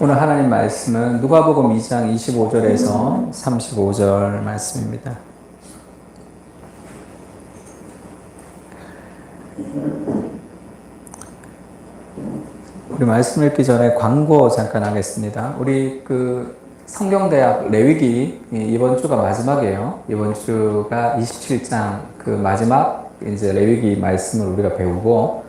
오늘 하나님 말씀은 누가복음 2장 25절에서 35절 말씀입니다. 우리 말씀 읽기 전에 광고 잠깐 하겠습니다. 우리 성경대학 레위기 이번 주가 마지막이에요. 이번 주가 27장 그 마지막 이제 레위기 말씀을 우리가 배우고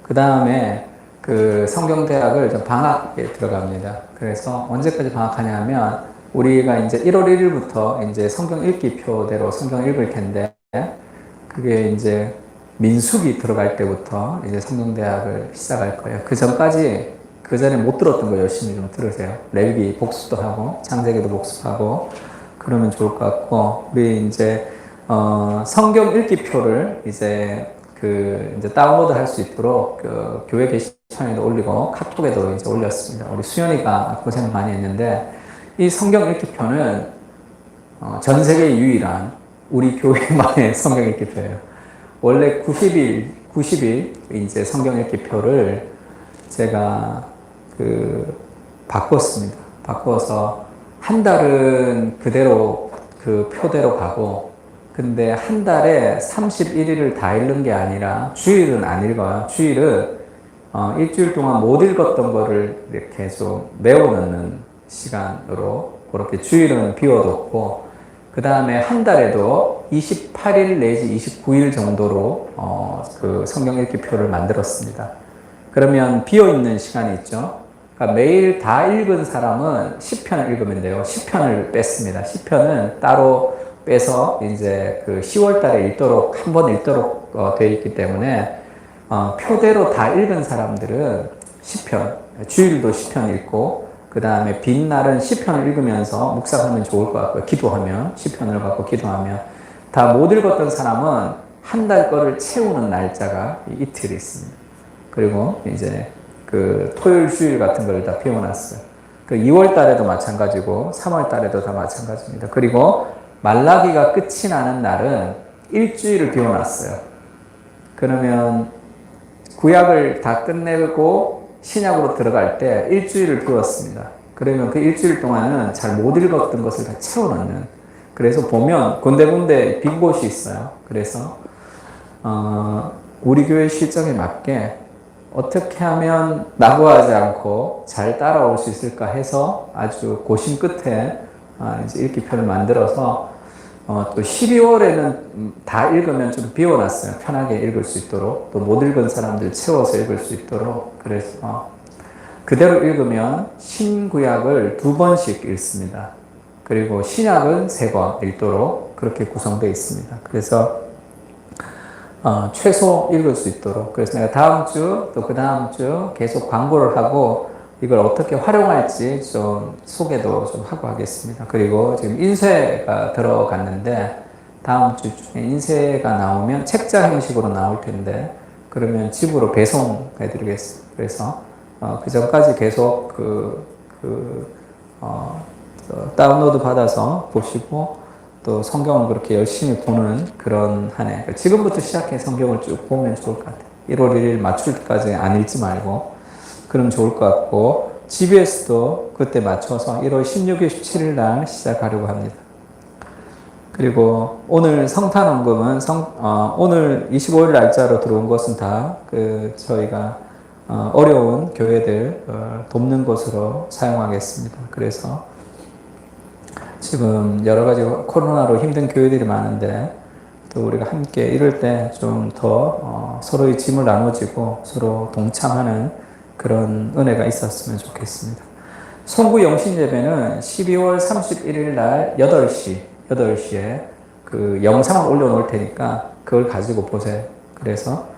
그 다음에 그 성경대학을 좀 방학에 들어갑니다. 그래서 언제까지 방학하냐면 우리가 이제 1월 1일부터 이제 성경 읽기 표대로 성경 읽을 텐데 그게 이제 민수기 들어갈 때부터 이제 성경대학을 시작할 거예요. 그 전까지 그 전에 못 들었던 거 열심히 좀 들으세요. 레위기 복습도 하고 창세기도 복습하고 그러면 좋을 것 같고 우리 이제 성경 읽기표를 이제 이제 다운로드 할 수 있도록 교회 게시판에도 올리고 카톡에도 이제 올렸습니다. 우리 수연이가 고생 많이 했는데 이 성경 읽기표는 전 세계 유일한 우리 교회만의 성경 읽기표예요. 원래 90일 이제 성경 읽기표를 제가 바꿨습니다. 바꿔서 한 달은 그대로 그 표대로 가고 근데 한 달에 31일을 다 읽는 게 아니라 주일은 안 읽어요. 주일은 일주일 동안 못 읽었던 거를 이렇게 좀 메워놓는 시간으로 그렇게 주일은 비워뒀고 그 다음에 한 달에도 28일 내지 29일 정도로 그 성경 읽기표를 만들었습니다. 그러면 비어있는 시간이 있죠. 그러니까 매일 다 읽은 사람은 10편을 읽으면 돼요. 10편을 뺐습니다. 10편은 따로 빼서 이제 그 10월 달에 읽도록, 한 번 읽도록 되어 있기 때문에, 표대로 다 읽은 사람들은 10편, 주일도 10편 읽고, 그 다음에 빈 날은 10편을 읽으면서 묵상하면 좋을 것 같고요. 기도하면, 10편을 갖고 기도하면. 다 못 읽었던 사람은 한 달 거를 채우는 날짜가 이틀 있습니다. 그리고 이제 그 토요일, 주일 같은 걸 다 비워놨어요. 그 2월 달에도 마찬가지고, 3월 달에도 다 마찬가지입니다. 그리고 말라기가 끝이 나는 날은 일주일을 비워놨어요. 그러면 구약을 다 끝내고 신약으로 들어갈 때 일주일을 비웠습니다. 그러면 그 일주일 동안은 잘 못 읽었던 것을 다 채워넣는. 그래서 보면 군데군데 빈 곳이 있어요. 그래서 우리 교회 실정에 맞게 어떻게 하면 낙오하지 않고 잘 따라올 수 있을까 해서 아주 고심 끝에 이제 읽기표를 만들어서 또 12월에는 다 읽으면 좀 비워놨어요. 편하게 읽을 수 있도록. 또 못 읽은 사람들 채워서 읽을 수 있도록. 그래서 그대로 읽으면 신구약을 2번씩 읽습니다. 그리고 신약은 3번 읽도록 그렇게 구성되어 있습니다. 그래서 최소 읽을 수 있도록. 그래서 내가 다음 주, 또 그 다음 주 계속 광고를 하고 이걸 어떻게 활용할지 좀 소개도 좀 하고 하겠습니다. 그리고 지금 인쇄가 들어갔는데 다음 주 중에 인쇄가 나오면 책자 형식으로 나올 텐데 그러면 집으로 배송해 드리겠습니다. 그래서 그 전까지 계속 다운로드 받아서 보시고 또 성경을 그렇게 열심히 보는 그런 한 해. 지금부터 시작해 성경을 쭉 보면 좋을 것 같아요. 1월 1일 맞출 때까지 안 읽지 말고 그럼 좋을 것 같고 GBS도 그때 맞춰서 1월 16일, 17일 날 시작하려고 합니다. 그리고 오늘 성탄원금은 오늘 25일 날짜로 들어온 것은 다 저희가 어려운 교회들 돕는 것으로 사용하겠습니다. 그래서 지금 여러 가지 코로나로 힘든 교회들이 많은데 또 우리가 함께 이럴 때 좀 더 서로의 짐을 나눠지고 서로 동참하는 그런 은혜가 있었으면 좋겠습니다. 송구 영신 예배는 12월 31일 날 8시에 그 영상을 올려놓을 테니까 그걸 가지고 보세요. 그래서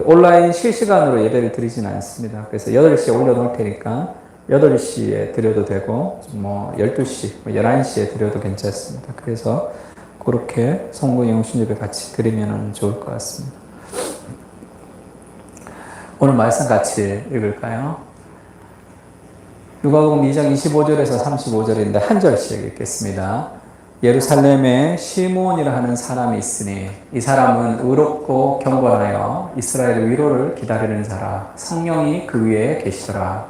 온라인 실시간으로 예배를 드리진 않습니다. 그래서 8시에 올려놓을 테니까 8시에 드려도 되고, 12시, 11시에 드려도 괜찮습니다. 그래서 그렇게 송구 영신 예배 같이 드리면 좋을 것 같습니다. 오늘 말씀 같이 읽을까요? 누가복음 2장 25절에서 35절인데 한 절씩 읽겠습니다. 예루살렘에 시므온이라 하는 사람이 있으니 이 사람은 의롭고 경건하여 이스라엘의 위로를 기다리는 자라. 성령이 그 위에 계시더라.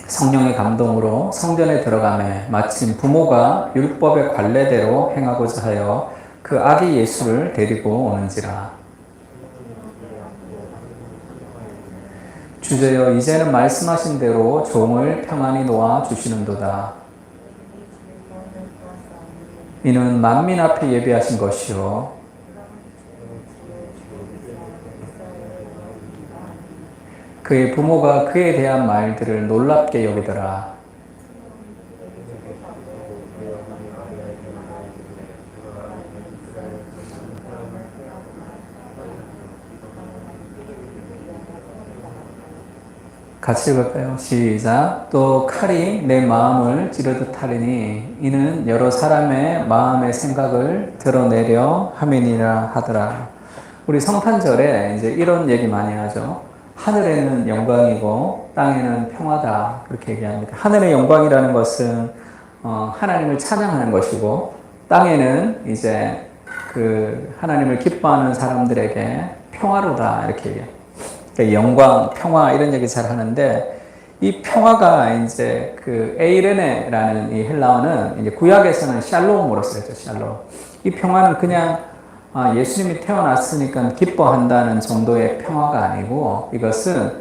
성령의 감동으로 성전에 들어가매 마침 부모가 율법의 관례대로 행하고자 하여 그 아기 예수를 데리고 오는지라. 주제여 이제는 말씀하신 대로 종을 평안히 놓아 주시는도다. 이는 만민 앞에 예비하신 것이요 그의 부모가 그에 대한 말들을 놀랍게 여기더라. 같이 읽을까요? 시작. 또 칼이 내 마음을 찌르듯 하리니 이는 여러 사람의 마음의 생각을 드러내려 함이니라 하더라. 우리 성탄절에 이제 이런 얘기 많이 하죠. 하늘에는 영광이고 땅에는 평화다. 그렇게 얘기합니다. 하늘의 영광이라는 것은 하나님을 찬양하는 것이고 땅에는 이제 그 하나님을 기뻐하는 사람들에게 평화로다. 이렇게 얘기해요. 영광, 평화 이런 얘기 잘 하는데 이 평화가 이제 그 에이레네라는 이 헬라어는 이제 구약에서는 샬롬으로 쓰였죠. 샬롬. 이 평화는 그냥 예수님이 태어났으니까 기뻐한다는 정도의 평화가 아니고 이것은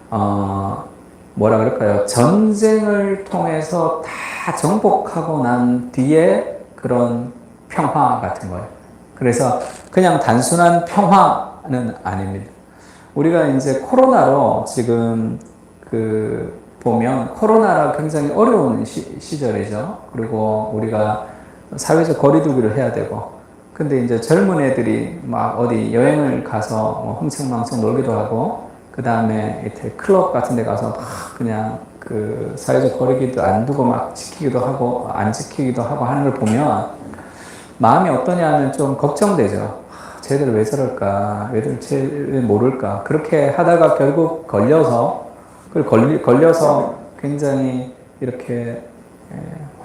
뭐라 그럴까요? 전쟁을 통해서 다 정복하고 난 뒤에 그런 평화 같은 거예요. 그래서 그냥 단순한 평화는 아닙니다. 우리가 이제 코로나로 지금 보면 코로나라 굉장히 어려운 시절이죠. 그리고 우리가 사회적 거리두기를 해야 되고, 근데 이제 젊은 애들이 막 어디 여행을 가서 뭐 흥청망청 놀기도 하고, 그 다음에 이렇게 클럽 같은 데 가서 막 그냥 그 사회적 거리기도 안 두고 막 지키기도 하고, 안 지키기도 하고 하는 걸 보면 마음이 어떠냐면 좀 걱정되죠. 쟤들 왜 저럴까? 쟤들 모를까? 그렇게 하다가 결국 걸려서 굉장히 이렇게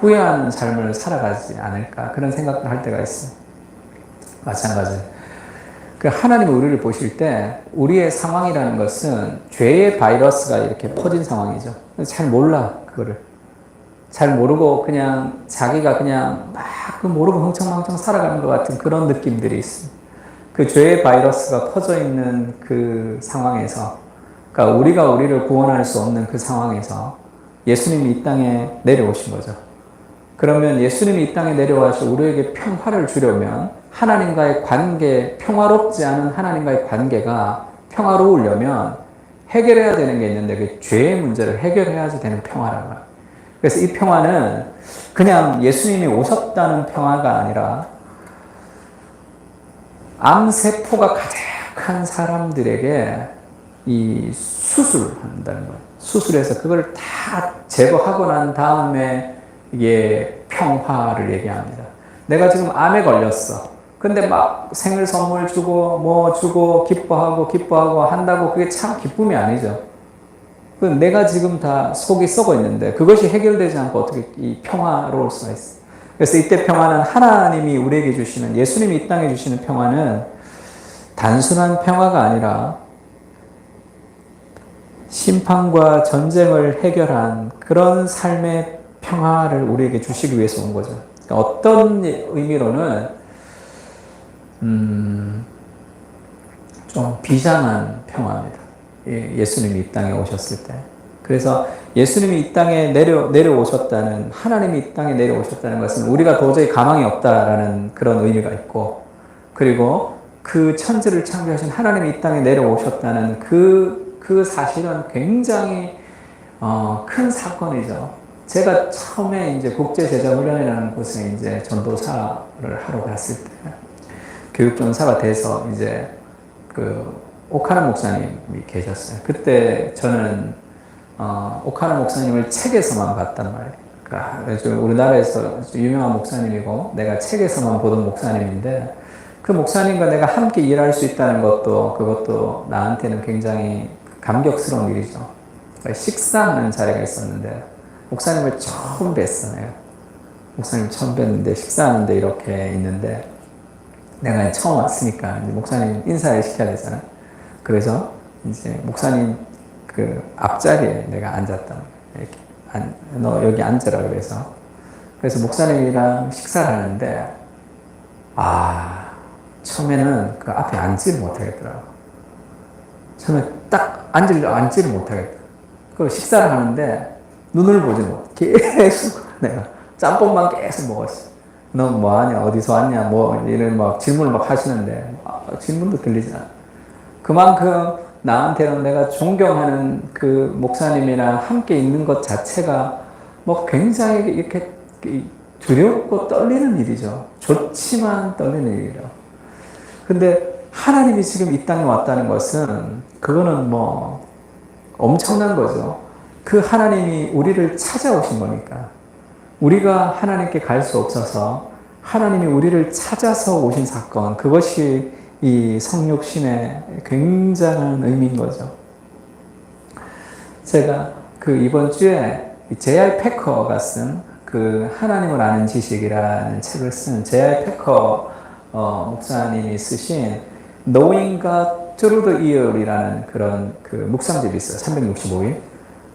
후회하는 삶을 살아가지 않을까? 그런 생각을 할 때가 있어요. 마찬가지. 그 하나님이 우리를 보실 때 우리의 상황이라는 것은 죄의 바이러스가 이렇게 퍼진 상황이죠. 잘 몰라, 그거를. 잘 모르고 그냥 자기가 그냥 막 모르고 흥청망청 살아가는 것 같은 그런 느낌들이 있습니다. 그 죄의 바이러스가 퍼져 있는 그 상황에서, 그러니까 우리가 우리를 구원할 수 없는 그 상황에서 예수님이 이 땅에 내려오신 거죠. 그러면 예수님이 이 땅에 내려와서 우리에게 평화를 주려면 하나님과의 관계, 평화롭지 않은 하나님과의 관계가 평화로우려면 해결해야 되는 게 있는데 그 죄의 문제를 해결해야지 되는 평화라는 거예요. 그래서 이 평화는 그냥 예수님이 오셨다는 평화가 아니라 암세포가 가득한 사람들에게 이 수술한다는 거예요. 수술해서 그걸 다 제거하고 난 다음에 이게 평화를 얘기합니다. 내가 지금 암에 걸렸어. 근데 막 생일 선물 주고 뭐 주고 기뻐하고 한다고 그게 참 기쁨이 아니죠. 내가 지금 다 속이 썩어 있는데 그것이 해결되지 않고 어떻게 이 평화로울 수가 있어. 그래서 이때 평화는 하나님이 우리에게 주시는, 예수님이 이 땅에 주시는 평화는 단순한 평화가 아니라 심판과 전쟁을 해결한 그런 삶의 평화를 우리에게 주시기 위해서 온 거죠. 그러니까 어떤 의미로는 좀 비장한 평화입니다. 예수님이 이 땅에 오셨을 때. 그래서 예수님이 이 땅에 내려오셨다는, 하나님이 이 땅에 내려오셨다는 것은 우리가 도저히 가망이 없다라는 그런 의미가 있고, 그리고 그 천지를 창조하신 하나님이 이 땅에 내려오셨다는 그 사실은 굉장히 큰 사건이죠. 제가 처음에 이제 국제제자훈련이라는 곳에 이제 전도사를 하러 갔을 때, 교육전사가 돼서 이제 오카나 목사님이 계셨어요. 그때 저는 오카나 목사님을 책에서만 봤단 말이에요. 그러니까 우리나라에서 유명한 목사님이고 내가 책에서만 보던 목사님인데 그 목사님과 내가 함께 일할 수 있다는 그것도 나한테는 굉장히 감격스러운 일이죠. 식사하는 자리가 있었는데 목사님을 처음 뵀어요. 목사님 처음 뵀는데 식사하는데 이렇게 있는데 내가 처음 왔으니까 이제 목사님 인사를 시켜야 되잖아요. 그래서 이제 목사님 그 앞자리에 내가 앉았다. 이렇게. 너 여기 앉아라 그래서 목사님이랑 식사를 하는데 처음에는 그 앞에 앉지를 못하겠더라고. 처음에 딱 앉지를 못하겠더라고. 그 식사를 하는데 눈을 보지 못. 계속 내가 짬뽕만 계속 먹었어. 너 뭐하냐? 어디서 왔냐? 이런 질문을 하시는데 질문도 들리지 않아. 그만큼 나한테는 내가 존경하는 그 목사님이랑 함께 있는 것 자체가 굉장히 이렇게 두렵고 떨리는 일이죠. 좋지만 떨리는 일이죠. 근데 하나님이 지금 이 땅에 왔다는 것은 그거는 엄청난 거죠. 그 하나님이 우리를 찾아오신 거니까. 우리가 하나님께 갈 수 없어서 하나님이 우리를 찾아서 오신 사건, 그것이 이 성육신의 굉장한 의미인 거죠. 제가 이번 주에 J.I. 패커가 쓴 하나님을 아는 지식이라는 책을 쓴 J.I. 패커 목사님이 쓰신 Knowing God Through the Year이라는 그런 묵상집이 있어요. 365일.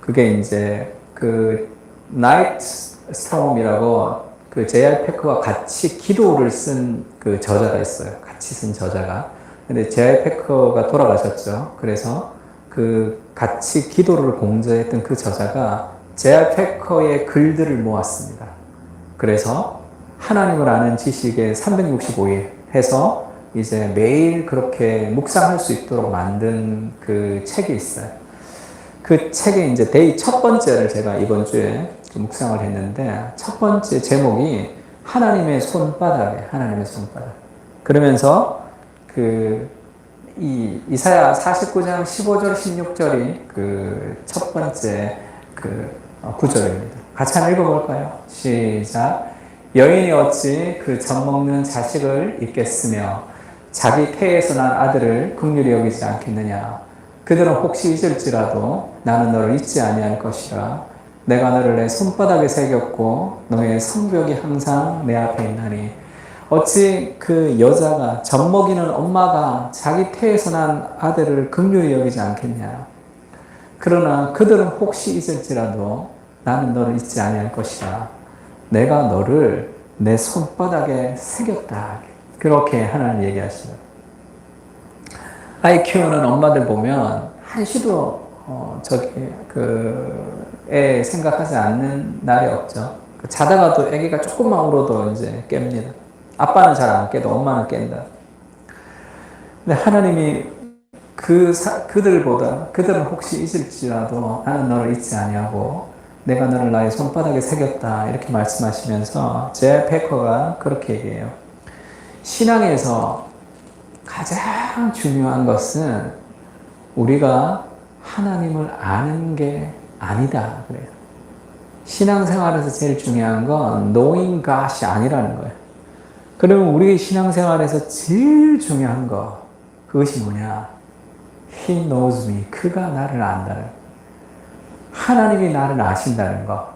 그게 이제 Night Storm이라고 J.I. 패커와 같이 기도를 쓴 저자가 있어요. 같이 쓴 저자가. 근데 J.I. 패커가 돌아가셨죠. 그래서 같이 기도를 공저했던 그 저자가 J.I. 패커의 글들을 모았습니다. 그래서 하나님을 아는 지식의 365일 해서 이제 매일 그렇게 묵상할 수 있도록 만든 그 책이 있어요. 그 책의 이제 데이 첫 번째를 제가 이번 주에 묵상을 했는데 첫 번째 제목이 하나님의 손바닥이에요. 하나님의 손바닥. 그러면서 이사야 49장 15절 16절이 첫 번째 구절입니다. 같이 한번 읽어볼까요? 시작. 여인이 어찌 젖 먹는 자식을 잊겠으며 자기 태에서 난 아들을 긍휼히 여기지 않겠느냐. 그들은 혹시 잊을지라도 나는 너를 잊지 아니할 것이라. 내가 너를 내 손바닥에 새겼고 너의 성벽이 항상 내 앞에 있나니. 어찌 여자가 젖 먹이는 엄마가 자기 태에서 난 아들을 긍휼히 여기지 않겠냐. 그러나 그들은 혹시 잊을지라도 나는 너를 잊지 아니할 것이라. 내가 너를 내 손바닥에 새겼다. 그렇게 하나님 얘기하시죠. 아이 키우는 엄마들 보면 한시도 애 생각하지 않는 날이 없죠. 자다가도 아기가 조금만 울어도 이제 깹니다. 아빠는 잘 안 깨도 엄마는 깬다. 근데 하나님이 그들은 혹시 잊을지라도 나는 너를 잊지 아니하고 내가 너를 나의 손바닥에 새겼다. 이렇게 말씀하시면서 제 패커가 그렇게 얘기해요. 신앙에서 가장 중요한 것은 우리가 하나님을 아는 게 아니다. 그래요. 신앙생활에서 제일 중요한 건 knowing God이 아니라는 거예요. 그러면 우리 신앙생활에서 제일 중요한 거, 그것이 뭐냐? He knows me. 그가 나를 안다는 거. 하나님이 나를 아신다는 거.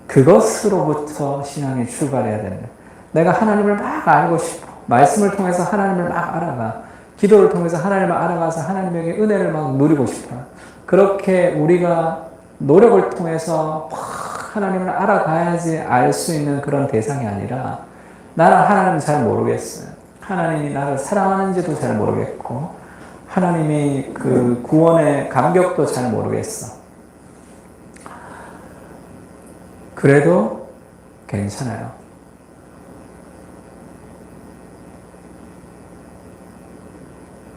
그것으로부터 신앙이 출발해야 되는 거예요. 내가 하나님을 막 알고 싶어. 말씀을 통해서 하나님을 막 알아가. 기도를 통해서 하나님을 알아가서 하나님에게 은혜를 막 누리고 싶어. 그렇게 우리가 노력을 통해서 막 하나님을 알아가야지 알 수 있는 그런 대상이 아니라 나는 하나님을 잘 모르겠어요. 하나님이 나를 사랑하는지도 잘 모르겠고 하나님이 구원의 감격도 잘 모르겠어. 그래도 괜찮아요.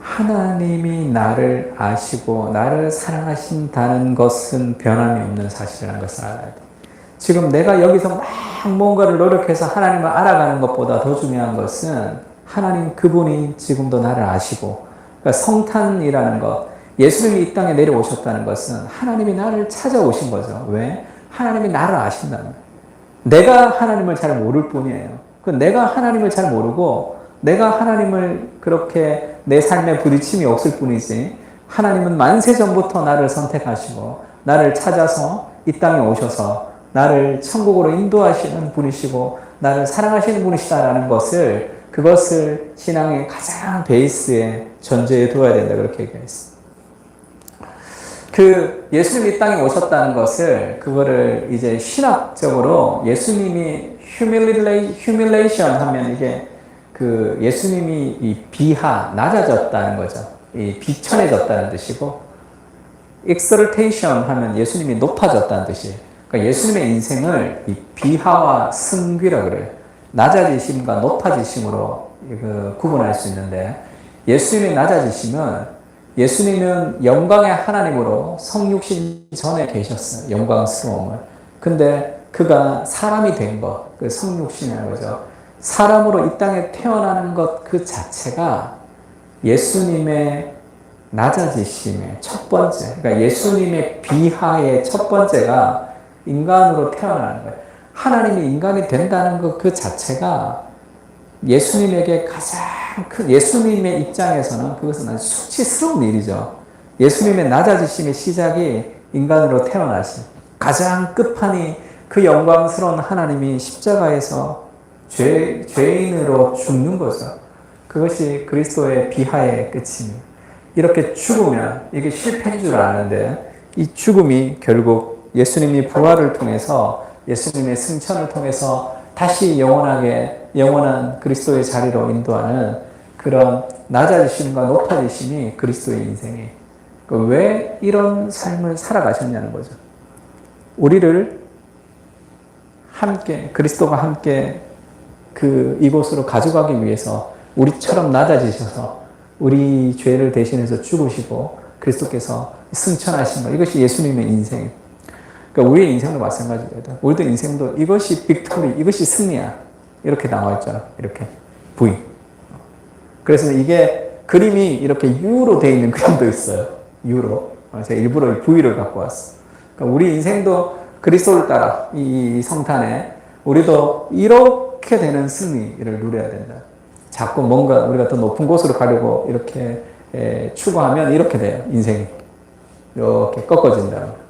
하나님이 나를 아시고 나를 사랑하신다는 것은 변함이 없는 사실이라는 것을 알아야 돼. 지금 내가 여기서 막 뭔가를 노력해서 하나님을 알아가는 것보다 더 중요한 것은 하나님 그분이 지금도 나를 아시고, 그러니까 성탄이라는 것, 예수님이 이 땅에 내려오셨다는 것은 하나님이 나를 찾아오신 거죠. 왜? 하나님이 나를 아신다는 거예요. 내가 하나님을 잘 모를 뿐이에요. 내가 하나님을 잘 모르고 내가 하나님을 그렇게 내 삶에 부딪힘이 없을 뿐이지 하나님은 만세전부터 나를 선택하시고 나를 찾아서 이 땅에 오셔서 나를 천국으로 인도하시는 분이시고 나를 사랑하시는 분이시다라는 그것을 신앙의 가장 베이스에 전제에 두어야 된다 그렇게 얘기했어요. 그 예수님이 이 땅에 오셨다는 것을 그거를 이제 신학적으로 예수님이 휴밀레이션 하면 이게 그 예수님이 이 낮아졌다는 거죠. 이 비천해졌다는 뜻이고 exaltation 하면 예수님이 높아졌다는 뜻이에요. 그러니까 예수님의 인생을 이 비하와 승귀라 그래요. 낮아지심과 높아지심으로 구분할 수 있는데 예수님의 낮아지심은 예수님은 영광의 하나님으로 성육신 전에 계셨어요. 영광스러움을. 근데 그가 사람이 된 것, 그 성육신이라는 거죠. 사람으로 이 땅에 태어나는 것 그 자체가 예수님의 낮아지심의 첫 번째, 그러니까 예수님의 비하의 첫 번째가 인간으로 태어나는 거예요. 하나님이 인간이 된다는 것 그 자체가 예수님에게 가장 큰, 예수님의 입장에서는 그것은 아주 수치스러운 일이죠. 예수님의 낮아지심의 시작이 인간으로 태어나신 가장 끝판이 그 영광스러운 하나님이 십자가에서 죄인으로 죽는 거죠. 그것이 그리스도의 비하의 끝입니다. 이렇게 죽으면 이게 실패인 줄 아는데 이 죽음이 결국 예수님이 부활을 통해서 예수님의 승천을 통해서 다시 영원한 그리스도의 자리로 인도하는 그런 낮아지심과 높아지심이 그리스도의 인생이에요. 왜 이런 삶을 살아가셨냐는 거죠. 우리를 함께, 그리스도가 함께 이곳으로 가져가기 위해서 우리처럼 낮아지셔서 우리 죄를 대신해서 죽으시고 그리스도께서 승천하신 것. 이것이 예수님의 인생이에요. 그러니까 우리의 인생도 마찬가지거든. 우리도 인생도 이것이 빅토리, 이것이 승리야. 이렇게 나와 있잖아. 이렇게. V. 그래서 이게 그림이 이렇게 U로 되어 있는 그림도 있어요. U로. 제가 일부러 V를 갖고 왔어. 그러니까 우리 인생도 그리스도를 따라 이 성탄에 우리도 이렇게 되는 승리를 누려야 된다. 자꾸 뭔가 우리가 더 높은 곳으로 가려고 이렇게 추구하면 이렇게 돼요. 인생이. 이렇게 꺾어진다.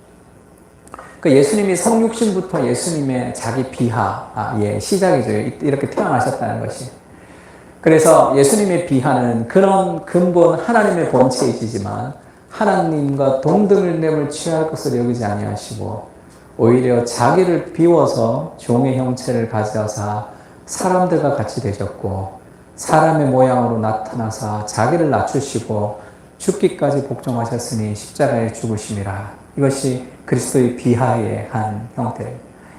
그러니까 예수님이 성육신부터 예수님의 자기 비하의 시작이죠. 이렇게 태어나셨다는 것이. 그래서 예수님의 비하는 그런 근본 하나님의 본체이시지만 하나님과 동등을 됨을 취할 것을 여기지 아니하시고 오히려 자기를 비워서 종의 형체를 가져사 사람들과 같이 되셨고 사람의 모양으로 나타나사 자기를 낮추시고 죽기까지 복종하셨으니 십자가에 죽으심이라. 이것이 그리스도의 비하의 한 형태예요.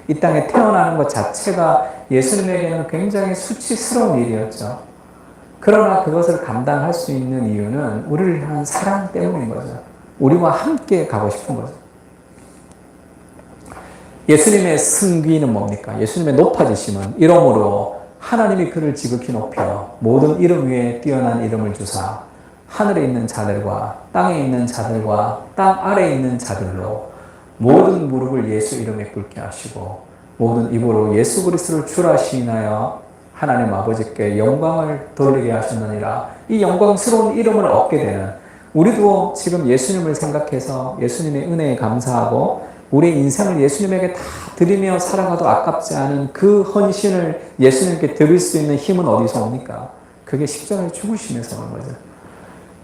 이 땅에 태어나는 것 자체가 예수님에게는 굉장히 수치스러운 일이었죠. 그러나 그것을 감당할 수 있는 이유는 우리를 향한 사랑 때문인 거죠. 우리와 함께 가고 싶은 거죠. 예수님의 승귀는 뭡니까? 예수님의 높아지심은 이름으로 하나님이 그를 지극히 높여 모든 이름 위에 뛰어난 이름을 주사 하늘에 있는 자들과 땅에 있는 자들과 땅 아래에 있는 자들로 모든 무릎을 예수 이름에 꿇게 하시고 모든 입으로 예수 그리스도를 주라 시인하여 하나님 아버지께 영광을 돌리게 하셨느니라. 이 영광스러운 이름을 얻게 되는 우리도 지금 예수님을 생각해서 예수님의 은혜에 감사하고 우리 인생을 예수님에게 다 드리며 살아가도 아깝지 않은 그 헌신을 예수님께 드릴 수 있는 힘은 어디서 옵니까? 그게 십자가에 죽으시면서 오는 거죠.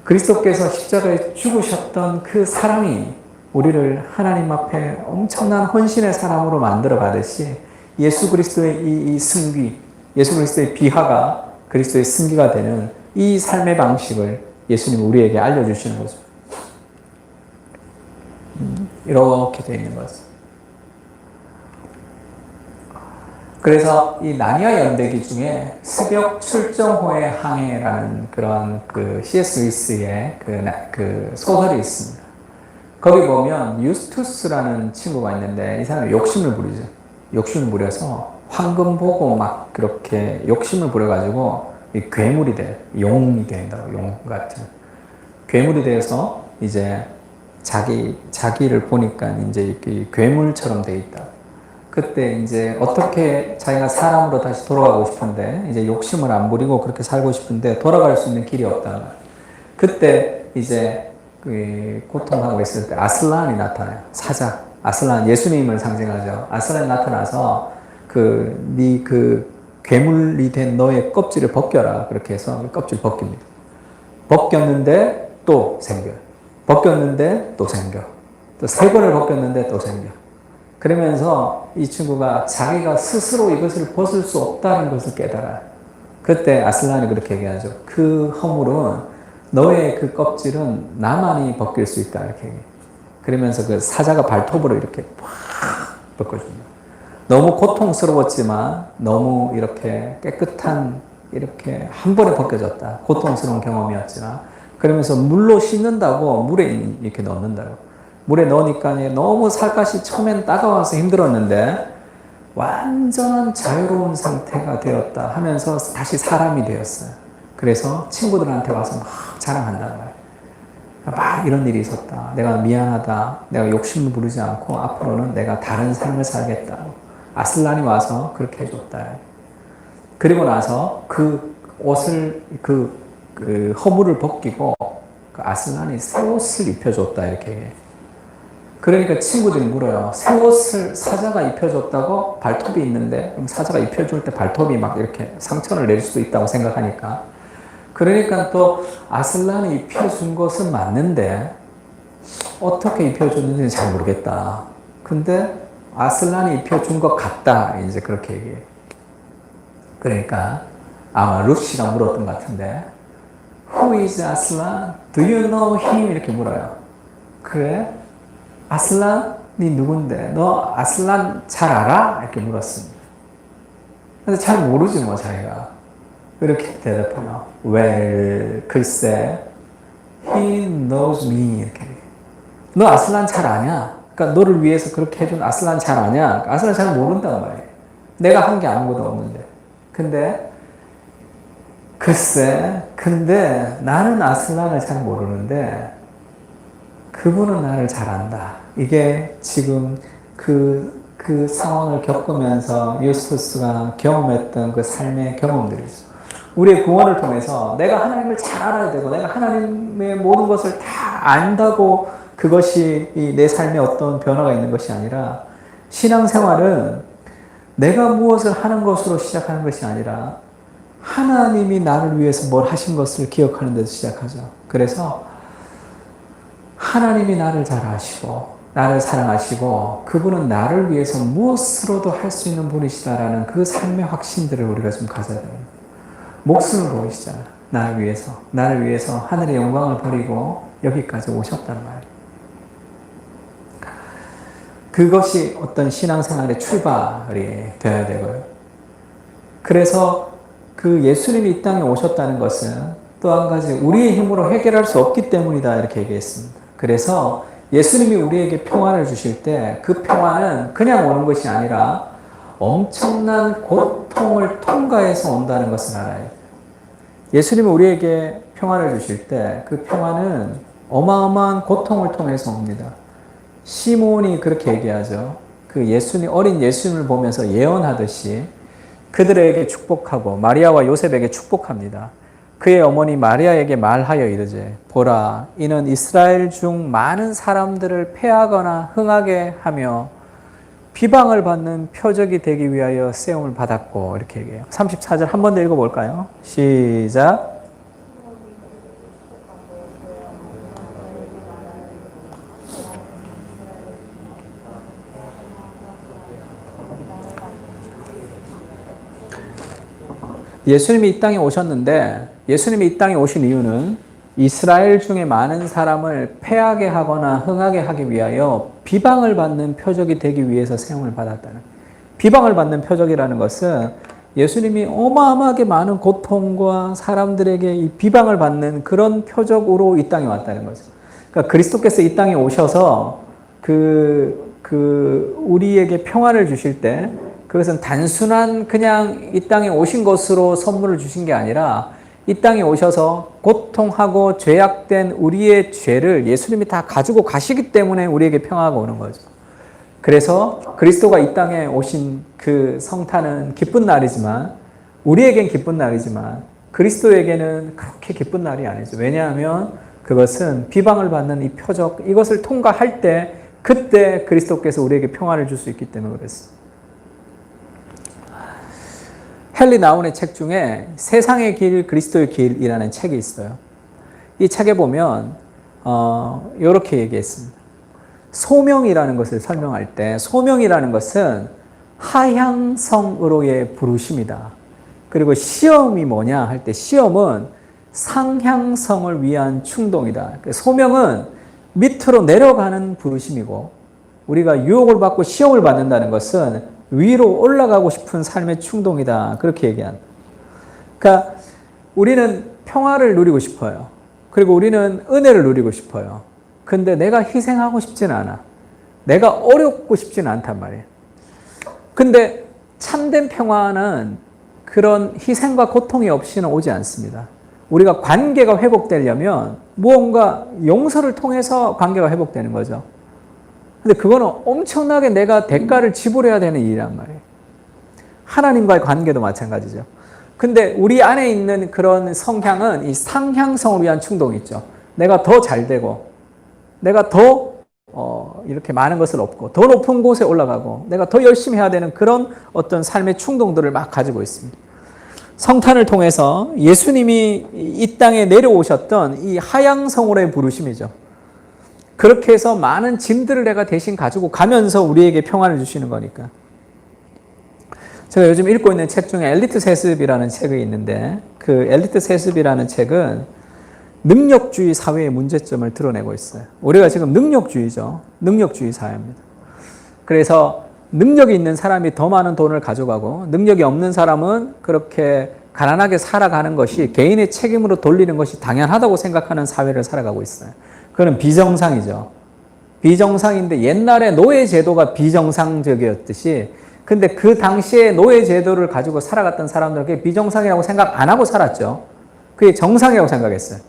그리스도께서 십자가에 죽으셨던 그 사랑이 우리를 하나님 앞에 엄청난 헌신의 사람으로 만들어 가듯이 예수 그리스도의 이 승귀, 예수 그리스도의 비하가 그리스도의 승기가 되는 이 삶의 방식을 예수님이 우리에게 알려주시는 거죠. 이렇게 되어 있는 거죠. 그래서 이 나니아 연대기 중에 새벽 출정호의 항해라는 그런 C.S. 루이스의 그 소설이 있습니다. 거기 보면 유스투스라는 친구가 있는데 이 사람이 욕심을 부리죠. 욕심을 부려서 황금 보고 막 그렇게 욕심을 부려가지고 괴물이 돼. 용이 된다고, 용 같은. 괴물이 돼서 이제 자기를 보니까 이제 괴물처럼 돼 있다. 그때 이제 어떻게 자기가 사람으로 다시 돌아가고 싶은데 이제 욕심을 안 부리고 그렇게 살고 싶은데 돌아갈 수 있는 길이 없다는 거예요. 그때 이제 고통하고 있을 때 아슬란이 나타나요. 사자. 아슬란, 예수님을 상징하죠. 아슬란이 나타나서 네 괴물이 된 너의 껍질을 벗겨라. 그렇게 해서 껍질 벗깁니다. 벗겼는데 또 생겨요. 벗겼는데 또 생겨. 또 세 번을 벗겼는데 또 생겨. 그러면서 이 친구가 자기가 스스로 이것을 벗을 수 없다는 것을 깨달아요. 그때 아슬란이 그렇게 얘기하죠. 그 허물은 너의 그 껍질은 나만이 벗길 수 있다. 이렇게 얘기해요. 그러면서 그 사자가 발톱으로 이렇게 팍 벗겨줍니다. 너무 고통스러웠지만 너무 이렇게 깨끗한 이렇게 한 번에 벗겨졌다. 고통스러운 경험이었지만 그러면서 물로 씻는다고 물에 이렇게 넣는다고. 물에 넣으니까 너무 살갗이 처음엔 따가워서 힘들었는데 완전한 자유로운 상태가 되었다 하면서 다시 사람이 되었어요. 그래서 친구들한테 와서 막 자랑한단 말이에요. 막 이런 일이 있었다. 내가 미안하다. 내가 욕심을 부리지 않고 앞으로는 내가 다른 삶을 살겠다. 아슬란이 와서 그렇게 해줬다. 그리고 나서 그 옷을 그 허물을 벗기고 그 아슬란이 새 옷을 입혀줬다. 이렇게 얘기해요. 그러니까 친구들이 물어요. 새 옷을 사자가 입혀줬다고? 발톱이 있는데 그럼 사자가 입혀줄 때 발톱이 막 이렇게 상처를 낼 수도 있다고 생각하니까 그러니까 또 아슬란이 입혀준 것은 맞는데 어떻게 입혀줬는지는 잘 모르겠다. 근데 아슬란이 입혀준 것 같다. 이제 그렇게 얘기해요. 그러니까 아마 루시가 물었던 것 같은데 Who is Aslan? Do you know him? 이렇게 물어요. 그래? 아슬란이 누군데? 너 아슬란 잘 알아? 이렇게 물었습니다. 근데 잘 모르지 뭐 자기가. 이렇게 대답해요. Well, 글쎄, he knows me. 이렇게. 너 아슬란 잘 아냐? 그러니까 너를 위해서 그렇게 해준 아슬란 잘 아냐? 아슬란 잘 모른단 말이에요. 내가 한 게 아무것도 없는데. 근데 글쎄, 근데 나는 아슬란을 잘 모르는데 그분은 나를 잘 안다. 이게 지금 그 상황을 겪으면서 유스투스가 경험했던 그 삶의 경험들이죠. 우리의 구원을 통해서 내가 하나님을 잘 알아야 되고 내가 하나님의 모든 것을 다 안다고 그것이 내 삶에 어떤 변화가 있는 것이 아니라 신앙생활은 내가 무엇을 하는 것으로 시작하는 것이 아니라 하나님이 나를 위해서 뭘 하신 것을 기억하는 데서 시작하죠. 그래서 하나님이 나를 잘 아시고 나를 사랑하시고 그분은 나를 위해서 무엇으로도 할 수 있는 분이시다라는 그 삶의 확신들을 우리가 좀 가져야 됩니다. 목숨을 버리시잖아. 나를 위해서 하늘의 영광을 버리고 여기까지 오셨단 말이에요. 그것이 어떤 신앙생활의 출발이 되어야 되고요. 그래서 그 예수님이 이 땅에 오셨다는 것은 또 한 가지 우리의 힘으로 해결할 수 없기 때문이다 이렇게 얘기했습니다. 그래서 예수님이 우리에게 평안을 주실 때 그 평안은 그냥 오는 것이 아니라 엄청난 고통을 통과해서 온다는 것을 알아야 돼요. 예수님이 우리에게 평안을 주실 때 그 평안은 어마어마한 고통을 통해서 옵니다. 시몬이 그렇게 얘기하죠. 그 어린 예수님을 보면서 예언하듯이 그들에게 축복하고 마리아와 요셉에게 축복합니다. 그의 어머니 마리아에게 말하여 이르되 보라 이는 이스라엘 중 많은 사람들을 패하거나 흥하게 하며 비방을 받는 표적이 되기 위하여 세움을 받았고 이렇게 얘기해요. 34절 한 번 더 읽어볼까요? 시작. 예수님이 이 땅에 오셨는데 예수님이 이 땅에 오신 이유는 이스라엘 중에 많은 사람을 패하게 하거나 흥하게 하기 위하여 비방을 받는 표적이 되기 위해서 세움을 받았다는. 비방을 받는 표적이라는 것은 예수님이 어마어마하게 많은 고통과 사람들에게 이 비방을 받는 그런 표적으로 이 땅에 왔다는 거죠. 그러니까 그리스도께서 이 땅에 오셔서 우리에게 평안을 주실 때 그것은 단순한 그냥 이 땅에 오신 것으로 선물을 주신 게 아니라 이 땅에 오셔서 고통하고 죄악된 우리의 죄를 예수님이 다 가지고 가시기 때문에 우리에게 평화가 오는 거죠. 그래서 그리스도가 이 땅에 오신 그 성탄은 기쁜 날이지만 우리에겐 기쁜 날이지만 그리스도에게는 그렇게 기쁜 날이 아니죠. 왜냐하면 그것은 비방을 받는 이 표적 이것을 통과할 때 그때 그리스도께서 우리에게 평화를 줄 수 있기 때문에 그랬습니다. 헨리 나운의 책 중에 세상의 길, 그리스도의 길이라는 책이 있어요. 이 책에 보면 이렇게 얘기했습니다. 소명이라는 것을 설명할 때 소명이라는 것은 하향성으로의 부르심이다. 그리고 시험이 뭐냐 할 때 시험은 상향성을 위한 충동이다. 소명은 밑으로 내려가는 부르심이고 우리가 유혹을 받고 시험을 받는다는 것은 위로 올라가고 싶은 삶의 충동이다. 그렇게 얘기한다. 그러니까 우리는 평화를 누리고 싶어요. 그리고 우리는 은혜를 누리고 싶어요. 근데 내가 희생하고 싶지는 않아. 내가 어렵고 싶지는 않단 말이에요. 근데 참된 평화는 그런 희생과 고통이 없이는 오지 않습니다. 우리가 관계가 회복되려면 무언가 용서를 통해서 관계가 회복되는 거죠. 근데 그거는 엄청나게 내가 대가를 지불해야 되는 일이란 말이에요. 하나님과의 관계도 마찬가지죠. 근데 우리 안에 있는 그런 성향은 이 상향성을 위한 충동이 있죠. 내가 더 잘 되고, 내가 더 이렇게 많은 것을 얻고, 더 높은 곳에 올라가고, 내가 더 열심히 해야 되는 그런 어떤 삶의 충동들을 막 가지고 있습니다. 성탄을 통해서 예수님이 이 땅에 내려오셨던 이 하향성으로의 부르심이죠. 그렇게 해서 많은 짐들을 내가 대신 가지고 가면서 우리에게 평안을 주시는 거니까. 제가 요즘 읽고 있는 책 중에 엘리트 세습이라는 책이 있는데 그 엘리트 세습이라는 책은 능력주의 사회의 문제점을 드러내고 있어요. 우리가 지금 능력주의죠. 능력주의 사회입니다. 그래서 능력이 있는 사람이 더 많은 돈을 가져가고 능력이 없는 사람은 그렇게 가난하게 살아가는 것이 개인의 책임으로 돌리는 것이 당연하다고 생각하는 사회를 살아가고 있어요. 그건 비정상이죠. 비정상인데 옛날에 노예제도가 비정상적이었듯이 근데 그 당시에 노예제도를 가지고 살아갔던 사람들은 그게 비정상이라고 생각 안 하고 살았죠. 그게 정상이라고 생각했어요.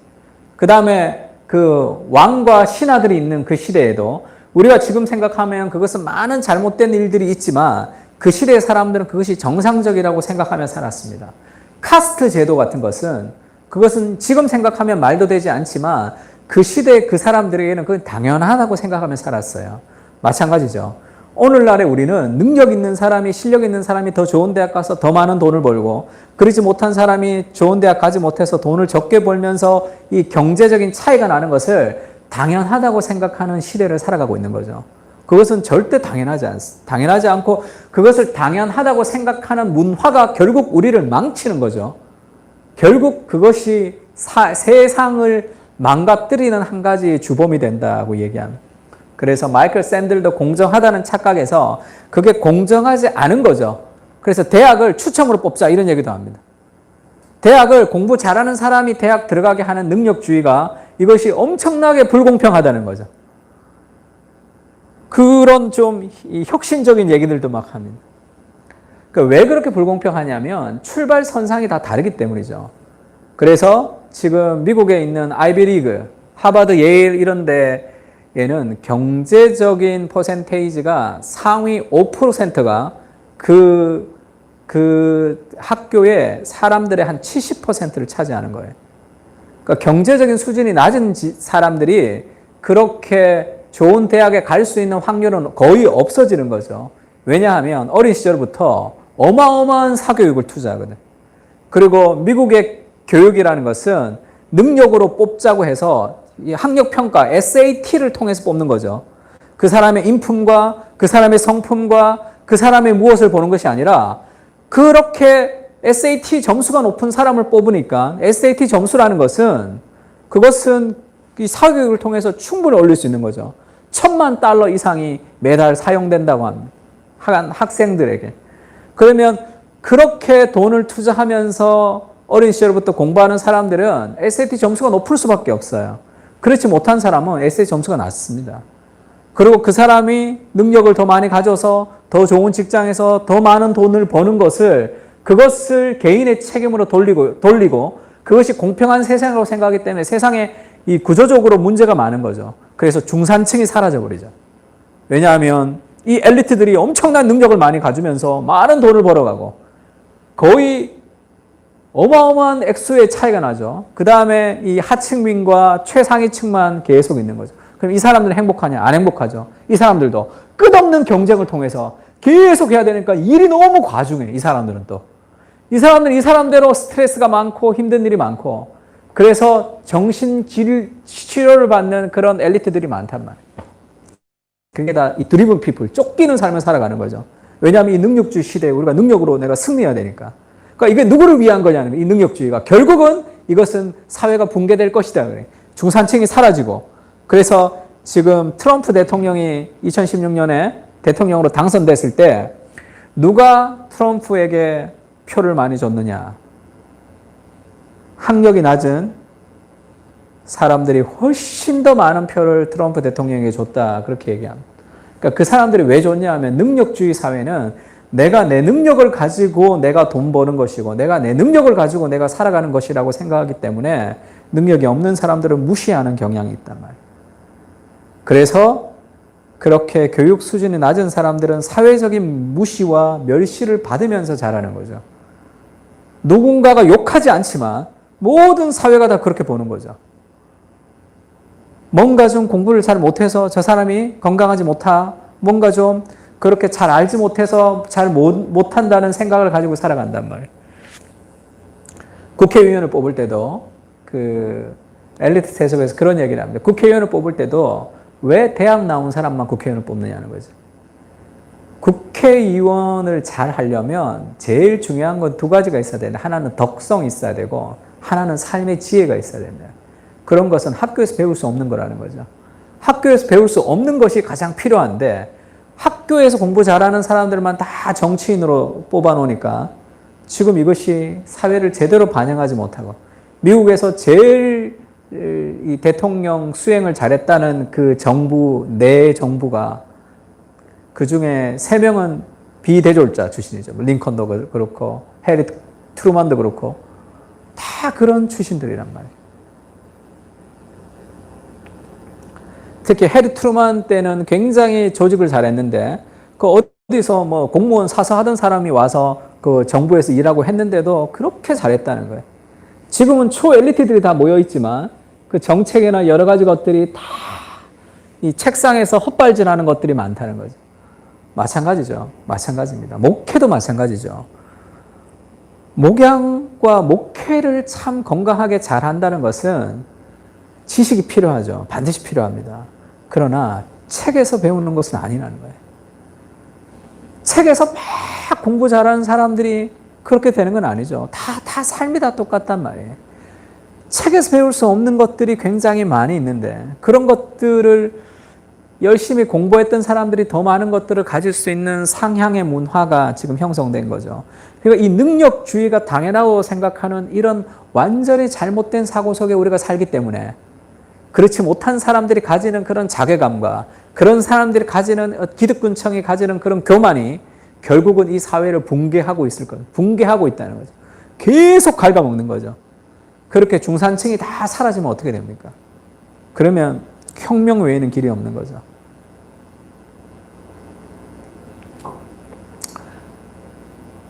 그 다음에 그 왕과 신하들이 있는 그 시대에도 우리가 지금 생각하면 그것은 많은 잘못된 일들이 있지만 그 시대의 사람들은 그것이 정상적이라고 생각하며 살았습니다. 카스트 제도 같은 것은 그것은 지금 생각하면 말도 되지 않지만 그 시대 그 사람들에게는 그건 당연하다고 생각하며 살았어요. 마찬가지죠. 오늘날에 우리는 능력 있는 사람이 실력 있는 사람이 더 좋은 대학 가서 더 많은 돈을 벌고 그러지 못한 사람이 좋은 대학 가지 못해서 돈을 적게 벌면서 이 경제적인 차이가 나는 것을 당연하다고 생각하는 시대를 살아가고 있는 거죠. 그것은 절대 당연하지 않고 그것을 당연하다고 생각하는 문화가 결국 우리를 망치는 거죠. 결국 그것이 세상을 망가뜨리는 한 가지 주범이 된다고 얘기합니다. 그래서 마이클 샌들도 공정하다는 착각에서 그게 공정하지 않은 거죠. 그래서 대학을 추첨으로 뽑자 이런 얘기도 합니다. 대학을 공부 잘하는 사람이 대학 들어가게 하는 능력주의가 이것이 엄청나게 불공평하다는 거죠. 그런 좀 혁신적인 얘기들도 막 합니다. 그러니까 왜 그렇게 불공평하냐면 출발선상이 다 다르기 때문이죠. 그래서 지금 미국에 있는 아이비리그, 하버드, 예일 이런 데에는 경제적인 퍼센테이지가 상위 5%가 그 학교의 사람들의 한 70%를 차지하는 거예요. 그러니까 경제적인 수준이 낮은 사람들이 그렇게 좋은 대학에 갈 수 있는 확률은 거의 없어지는 거죠. 왜냐하면 어린 시절부터 어마어마한 사교육을 투자하거든. 그리고 미국의 교육이라는 것은 능력으로 뽑자고 해서 이 학력평가 SAT를 통해서 뽑는 거죠. 그 사람의 인품과 그 사람의 성품과 그 사람의 무엇을 보는 것이 아니라 그렇게 SAT 점수가 높은 사람을 뽑으니까 SAT 점수라는 것은 그것은 이 사교육을 통해서 충분히 올릴 수 있는 거죠. $10,000 이상이 매달 사용된다고 합니다. 학생들에게. 그러면 그렇게 돈을 투자하면서 어린 시절부터 공부하는 사람들은 SAT 점수가 높을 수밖에 없어요. 그렇지 못한 사람은 SAT 점수가 낮습니다. 그리고 그 사람이 능력을 더 많이 가져서 더 좋은 직장에서 더 많은 돈을 버는 그것을 개인의 책임으로 돌리고 그것이 공평한 세상이라고 생각하기 때문에 세상에 이 구조적으로 문제가 많은 거죠. 그래서 중산층이 사라져버리죠. 왜냐하면 이 엘리트들이 엄청난 능력을 많이 가지면서 많은 돈을 벌어가고 거의 어마어마한 액수의 차이가 나죠. 그 다음에 이 하층민과 최상위층만 계속 있는 거죠. 그럼 이 사람들은 행복하냐? 안 행복하죠. 이 사람들도 끝없는 경쟁을 통해서 계속 해야 되니까 일이 너무 과중해. 이 사람들은 또. 이 사람대로 스트레스가 많고 힘든 일이 많고 그래서 정신 치료를 받는 그런 엘리트들이 많단 말이에요. 그게 다 이 드리븐 피플, 쫓기는 삶을 살아가는 거죠. 왜냐하면 이 능력주의 시대에 우리가 능력으로 내가 승리해야 되니까. 그러니까 이게 누구를 위한 거냐는 거예요. 이 능력주의가. 결국은 이것은 사회가 붕괴될 것이다. 그래. 중산층이 사라지고. 그래서 지금 트럼프 대통령이 2016년에 대통령으로 당선됐을 때 누가 트럼프에게 표를 많이 줬느냐. 학력이 낮은 사람들이 훨씬 더 많은 표를 트럼프 대통령에게 줬다. 그렇게 얘기합니다. 그러니까 그 사람들이 왜 줬냐 하면 능력주의 사회는 내가 내 능력을 가지고 내가 돈 버는 것이고 내가 내 능력을 가지고 내가 살아가는 것이라고 생각하기 때문에 능력이 없는 사람들을 무시하는 경향이 있단 말이에요. 그래서 그렇게 교육 수준이 낮은 사람들은 사회적인 무시와 멸시를 받으면서 자라는 거죠. 누군가가 욕하지 않지만 모든 사회가 다 그렇게 보는 거죠. 뭔가 좀 공부를 잘 못해서 저 사람이 건강하지 못하, 뭔가 좀 그렇게 잘 알지 못해서 잘 못한다는 생각을 가지고 살아간단 말이에요. 국회의원을 뽑을 때도 그 엘리트 세습에서 그런 얘기를 합니다. 국회의원을 뽑을 때도 왜 대학 나온 사람만 국회의원을 뽑느냐는 거죠. 국회의원을 잘 하려면 제일 중요한 건 두 가지가 있어야 되는데 하나는 덕성이 있어야 되고 하나는 삶의 지혜가 있어야 됩니다. 그런 것은 학교에서 배울 수 없는 거라는 거죠. 학교에서 배울 수 없는 것이 가장 필요한데 학교에서 공부 잘하는 사람들만 다 정치인으로 뽑아놓으니까 지금 이것이 사회를 제대로 반영하지 못하고 미국에서 제일 이 대통령 수행을 잘했다는 그 정부, 내 정부가 그 중에 3명은 비대졸자 출신이죠. 링컨도 그렇고 해리 트루만도 그렇고 다 그런 출신들이란 말이에요. 특히 해리 트루만 때는 굉장히 조직을 잘했는데 그 어디서 뭐 공무원 사서 하던 사람이 와서 그 정부에서 일하고 했는데도 그렇게 잘했다는 거예요. 지금은 초엘리트들이 다 모여 있지만 그 정책이나 여러 가지 것들이 다 이 책상에서 헛발질하는 것들이 많다는 거죠. 마찬가지죠. 마찬가지입니다. 목회도 마찬가지죠. 목양과 목회를 참 건강하게 잘 한다는 것은 지식이 필요하죠. 반드시 필요합니다. 그러나 책에서 배우는 것은 아니라는 거예요. 책에서 막 공부 잘하는 사람들이 그렇게 되는 건 아니죠. 다 삶이 다 똑같단 말이에요. 책에서 배울 수 없는 것들이 굉장히 많이 있는데 그런 것들을 열심히 공부했던 사람들이 더 많은 것들을 가질 수 있는 상향의 문화가 지금 형성된 거죠. 그러니까 이 능력주의가 당연하다고 생각하는 이런 완전히 잘못된 사고 속에 우리가 살기 때문에 그렇지 못한 사람들이 가지는 그런 자괴감과 그런 사람들이 가지는 기득권층이 가지는 그런 교만이 결국은 이 사회를 붕괴하고 있을 거예요. 붕괴하고 있다는 거죠. 계속 갉아먹는 거죠. 그렇게 중산층이 다 사라지면 어떻게 됩니까? 그러면 혁명 외에는 길이 없는 거죠.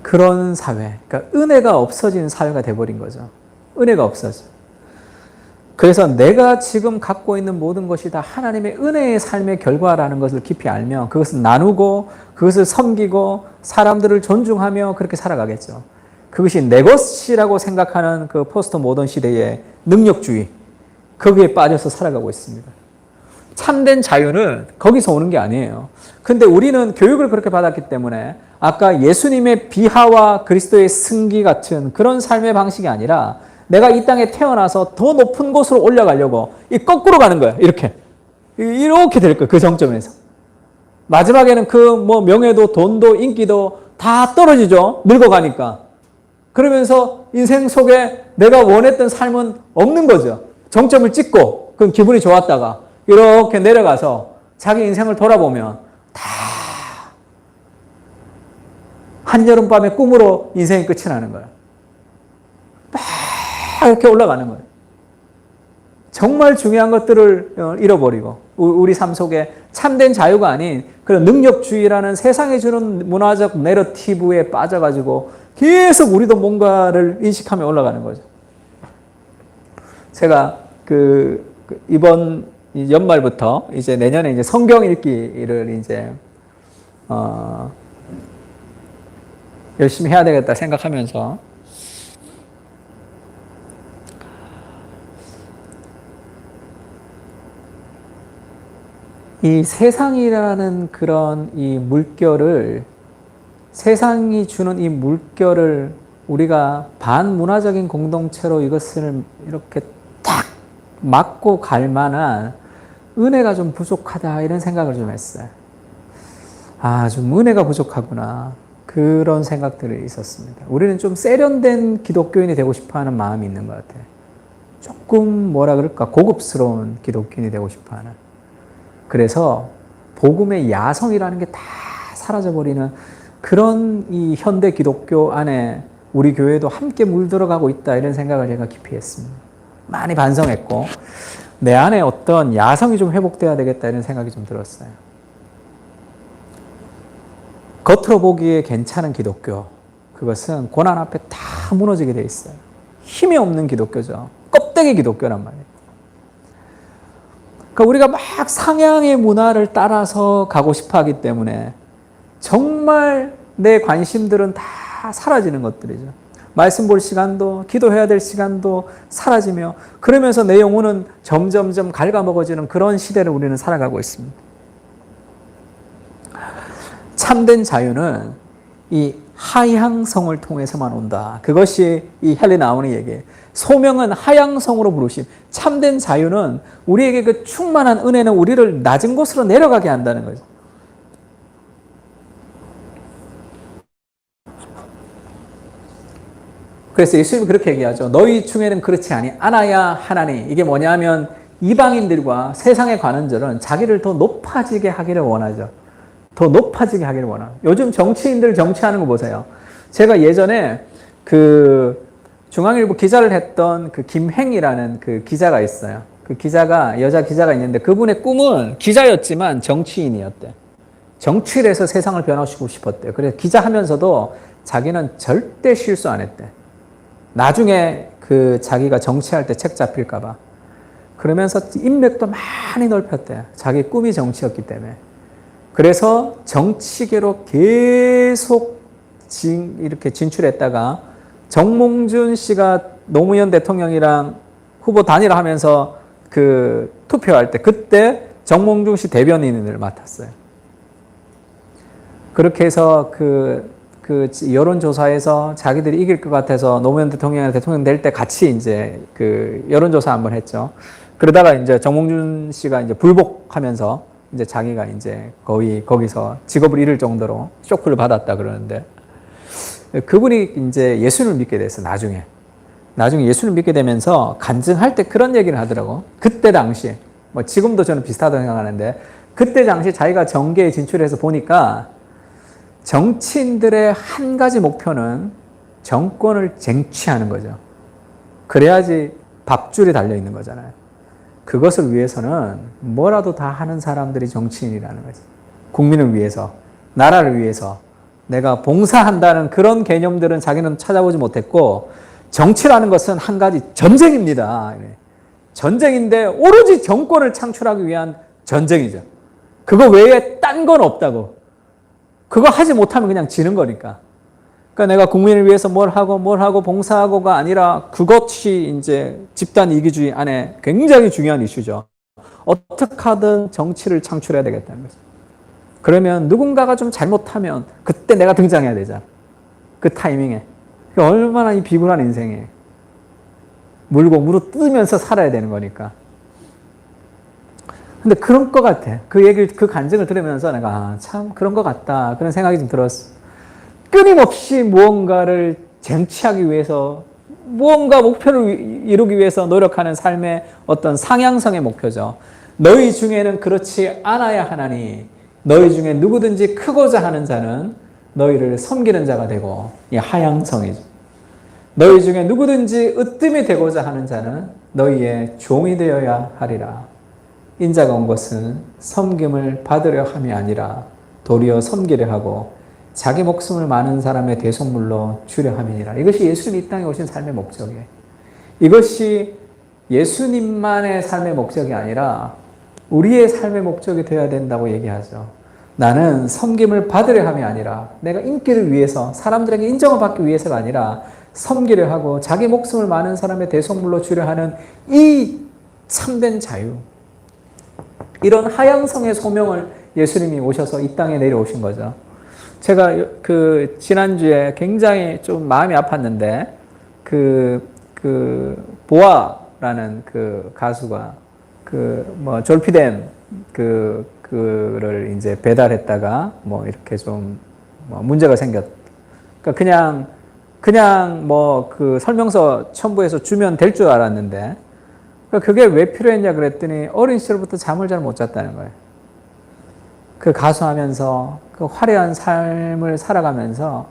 그런 사회, 그러니까 은혜가 없어진 사회가 돼버린 거죠. 은혜가 없어져. 그래서 내가 지금 갖고 있는 모든 것이 다 하나님의 은혜의 삶의 결과라는 것을 깊이 알며 그것을 나누고 그것을 섬기고 사람들을 존중하며 그렇게 살아가겠죠. 그것이 내 것이라고 생각하는 그 포스트 모던 시대의 능력주의, 거기에 빠져서 살아가고 있습니다. 참된 자유는 거기서 오는 게 아니에요. 근데 우리는 교육을 그렇게 받았기 때문에 아까 예수님의 비하와 그리스도의 승기 같은 그런 삶의 방식이 아니라 내가 이 땅에 태어나서 더 높은 곳으로 올라가려고 이 거꾸로 가는 거예요. 이렇게 될 거예요. 그 정점에서 마지막에는 그 뭐 명예도 돈도 인기도 다 떨어지죠. 늙어가니까. 그러면서 인생 속에 내가 원했던 삶은 없는 거죠. 정점을 찍고 그럼 기분이 좋았다가 이렇게 내려가서 자기 인생을 돌아보면 다 한여름밤의 꿈으로 인생이 끝이 나는 거예요. 막 이렇게 올라가는 거예요. 정말 중요한 것들을 잃어버리고 우리 삶 속에 참된 자유가 아닌 그런 능력주의라는 세상에 주는 문화적 내러티브에 빠져가지고 계속 우리도 뭔가를 인식하며 올라가는 거죠. 제가 이번 연말부터 이제 내년에 이제 성경 읽기를 이제 열심히 해야 되겠다 생각하면서 이 세상이라는 그런 이 물결을, 세상이 주는 이 물결을 우리가 반문화적인 공동체로 이것을 이렇게 딱 맞고 갈 만한 은혜가 좀 부족하다, 이런 생각을 좀 했어요. 아, 좀 은혜가 부족하구나. 그런 생각들이 있었습니다. 우리는 좀 세련된 기독교인이 되고 싶어 하는 마음이 있는 것 같아요. 조금 뭐라 그럴까, 고급스러운 기독교인이 되고 싶어 하는. 그래서 복음의 야성이라는 게 다 사라져버리는 그런 이 현대 기독교 안에 우리 교회도 함께 물들어가고 있다, 이런 생각을 제가 깊이 했습니다. 많이 반성했고, 내 안에 어떤 야성이 좀 회복돼야 되겠다, 이런 생각이 좀 들었어요. 겉으로 보기에 괜찮은 기독교, 그것은 고난 앞에 다 무너지게 돼 있어요. 힘이 없는 기독교죠. 껍데기 기독교란 말이에요. 그러니까 우리가 막 상향의 문화를 따라서 가고 싶어 하기 때문에 정말 내 관심들은 다 사라지는 것들이죠. 말씀 볼 시간도, 기도해야 될 시간도 사라지며, 그러면서 내 영혼은 점점점 갉아먹어지는 그런 시대를 우리는 살아가고 있습니다. 참된 자유는 이 하향성을 통해서만 온다. 그것이 이 헨리 나우의 얘기예요. 소명은 하향성으로 부르심. 참된 자유는 우리에게 그 충만한 은혜는 우리를 낮은 곳으로 내려가게 한다는 거죠. 그래서 예수님이 그렇게 얘기하죠. 너희 중에는 그렇지 않아야 하나니. 이게 뭐냐면 이방인들과 세상에 관한 자는 자기를 더 높아지게 하기를 원하죠. 더 높아지게 하기를 원하죠. 요즘 정치인들 정치하는 거 보세요. 제가 예전에 그 중앙일보 기자를 했던 그 김행이라는 그 기자가 있어요. 그 기자가, 여자 기자가 있는데 그분의 꿈은 기자였지만 정치인이었대. 정치를 해서 세상을 변화시키고 싶었대요. 그래서 기자하면서도 자기는 절대 실수 안 했대. 나중에 그 자기가 정치할 때 책 잡힐까봐. 그러면서 인맥도 많이 넓혔대요. 자기 꿈이 정치였기 때문에. 그래서 정치계로 계속 이렇게 진출했다가 정몽준 씨가 노무현 대통령이랑 후보 단일화하면서 그 투표할 때, 그때 정몽준 씨 대변인을 맡았어요. 그렇게 해서 그 여론조사에서 자기들이 이길 것 같아서 노무현 대통령 될 때 같이 이제 그 여론조사 한번 했죠. 그러다가 이제 정몽준 씨가 이제 불복하면서 이제 자기가 이제 거의 거기서 직업을 잃을 정도로 쇼크를 받았다 그러는데, 그분이 이제 예수를 믿게 됐어, 나중에 예수를 믿게 되면서 간증할 때 그런 얘기를 하더라고. 그때 당시, 뭐 지금도 저는 비슷하다고 생각하는데, 그때 당시 자기가 정계에 진출해서 보니까 정치인들의 한 가지 목표는 정권을 쟁취하는 거죠. 그래야지 밥줄이 달려있는 거잖아요. 그것을 위해서는 뭐라도 다 하는 사람들이 정치인이라는 거지. 국민을 위해서, 나라를 위해서 내가 봉사한다는 그런 개념들은 자기는 찾아보지 못했고, 정치라는 것은 한 가지 전쟁입니다. 전쟁인데 오로지 정권을 창출하기 위한 전쟁이죠. 그거 외에 딴 건 없다고. 그거 하지 못하면 그냥 지는 거니까. 그러니까 내가 국민을 위해서 뭘 하고 봉사하고가 아니라, 그것이 이제 집단 이기주의 안에 굉장히 중요한 이슈죠. 어떻게 하든 정치를 창출해야 되겠다는 거죠. 그러면 누군가가 좀 잘못하면 그때 내가 등장해야 되잖아. 그 타이밍에. 얼마나 이 비굴한 인생에 물고 무릎뜨면서 살아야 되는 거니까. 근데 그런 것 같아. 그 얘기를, 그 간증을 들으면서 내가 참 그런 것 같다, 그런 생각이 좀 들었어. 끊임없이 무언가를 쟁취하기 위해서, 무언가 목표를 이루기 위해서 노력하는 삶의 어떤 상향성의 목표죠. 너희 중에는 그렇지 않아야 하나니, 너희 중에 누구든지 크고자 하는 자는 너희를 섬기는 자가 되고, 이 하향성이죠. 너희 중에 누구든지 으뜸이 되고자 하는 자는 너희의 종이 되어야 하리라. 인자가 온 것은 섬김을 받으려 함이 아니라 도리어 섬기려 하고 자기 목숨을 많은 사람의 대속물로 주려 함이니라. 이것이 예수님 이 땅에 오신 삶의 목적이에요. 이것이 예수님만의 삶의 목적이 아니라 우리의 삶의 목적이 되어야 된다고 얘기하죠. 나는 섬김을 받으려 함이 아니라, 내가 인기를 위해서, 사람들에게 인정을 받기 위해서가 아니라 섬기려 하고 자기 목숨을 많은 사람의 대속물로 주려 하는 이 참된 자유, 이런 하향성의 소명을 예수님이 오셔서 이 땅에 내려오신 거죠. 제가 그 지난주에 굉장히 좀 마음이 아팠는데 보아라는 그 가수가 졸피뎀 그를 이제 배달했다가 뭐 이렇게 좀 문제가 그러니까 그냥 그 설명서 첨부해서 주면 될 줄 알았는데 그게 왜 필요했냐 그랬더니 어린 시절부터 잠을 잘 못 잤다는 거예요. 그 가수하면서 그 화려한 삶을 살아가면서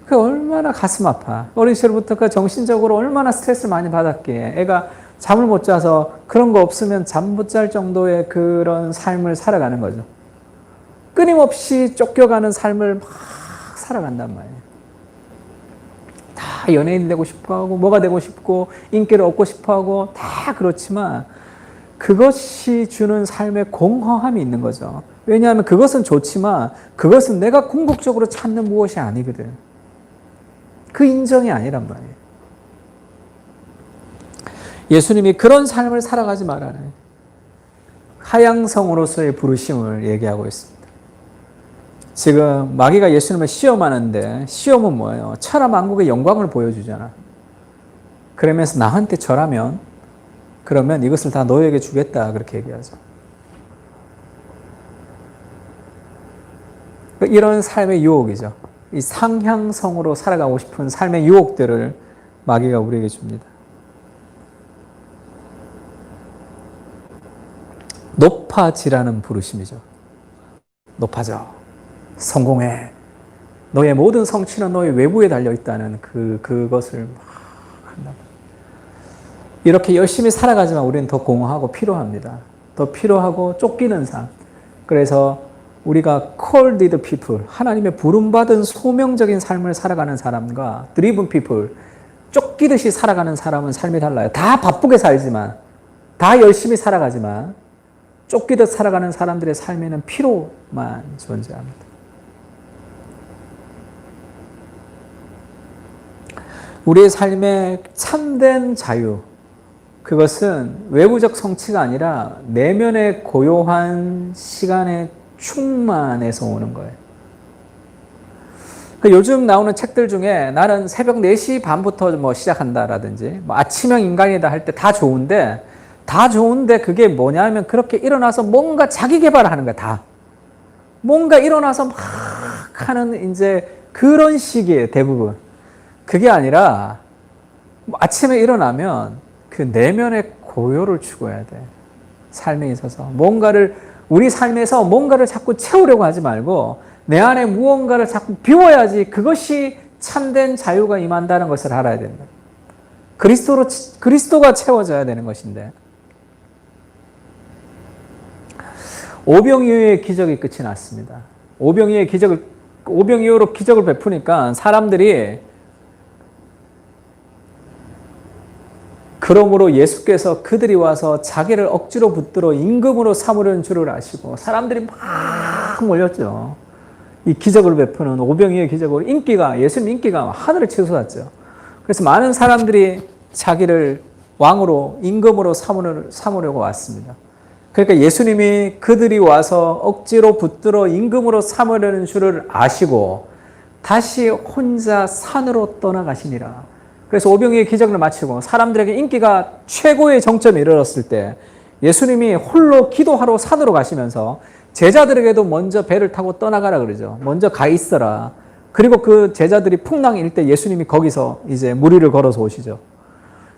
그 얼마나 가슴 아파. 어린 시절부터 그 정신적으로 얼마나 스트레스를 많이 받았기에 애가 잠을 못 자서 그런 거 없으면 잠 못 잘 정도의 그런 삶을 살아가는 거죠. 끊임없이 쫓겨가는 삶을 막 살아간단 말이에요. 다 연예인 되고 싶어하고 뭐가 되고 싶고 인기를 얻고 싶어하고 다 그렇지만 그것이 주는 삶의 공허함이 있는 거죠. 왜냐하면 그것은 좋지만 그것은 내가 궁극적으로 찾는 무엇이 아니거든. 그 인정이 아니란 말이에요. 예수님이 그런 삶을 살아가지 말라는 하향성으로서의 부르심을 얘기하고 있습니다. 지금 마귀가 예수님을 시험하는데 시험은 뭐예요? 천하만국의 영광을 보여주잖아. 그러면서 나한테 절하면 그러면 이것을 다 너에게 주겠다 그렇게 얘기하죠. 이런 삶의 유혹이죠. 이 상향성으로 살아가고 싶은 삶의 유혹들을 마귀가 우리에게 줍니다. 높아지라는 부르심이죠. 높아져. 성공해. 너의 모든 성취는 너의 외부에 달려있다는 그것을 막 한다. 이렇게 열심히 살아가지만 우리는 더 공허하고 필요합니다. 더 필요하고 쫓기는 삶. 그래서 우리가 called people, 하나님의 부름받은 소명적인 삶을 살아가는 사람과 driven people, 쫓기듯이 살아가는 사람은 삶이 달라요. 다 바쁘게 살지만, 다 열심히 살아가지만 쫓기듯 살아가는 사람들의 삶에는 피로만 존재합니다. 우리의 삶의 참된 자유, 그것은 외부적 성취가 아니라 내면의 고요한 시간의 충만에서 오는 거예요. 요즘 나오는 책들 중에 나는 새벽 4시 반부터 시작한다라든지 아침형 인간이다 할 때 다 좋은데 그게 뭐냐면 그렇게 일어나서 뭔가 자기 개발을 하는 거야, 다. 뭔가 일어나서 막 하는 이제 그런 식이에요, 대부분. 그게 아니라 아침에 일어나면 그 내면의 고요를 추구해야 돼. 삶에 있어서 우리 삶에서 뭔가를 자꾸 채우려고 하지 말고 내 안에 무언가를 자꾸 비워야지 그것이 참된 자유가 임한다는 것을 알아야 된다. 그리스도가 채워져야 되는 것인데 오병이어의 기적이 끝이 났습니다. 오병이어로 기적을 베푸니까 사람들이 그러므로 예수께서 그들이 와서 자기를 억지로 붙들어 임금으로 삼으려는 줄을 아시고 사람들이 막 몰렸죠. 이 기적을 베푸는 오병이어의 기적으로 예수님 인기가 하늘을 치솟았죠. 그래서 많은 사람들이 자기를 왕으로 임금으로 삼으려고 왔습니다. 그러니까 예수님이 그들이 와서 억지로 붙들어 임금으로 삼으려는 줄을 아시고 다시 혼자 산으로 떠나가시니라. 그래서 오병이어의 기적을 마치고 사람들에게 인기가 최고의 정점에 이르렀을 때 예수님이 홀로 기도하러 산으로 가시면서 제자들에게도 먼저 배를 타고 떠나가라 그러죠. 먼저 가 있어라. 그리고 그 제자들이 풍랑일 때 예수님이 거기서 이제 무리를 걸어서 오시죠.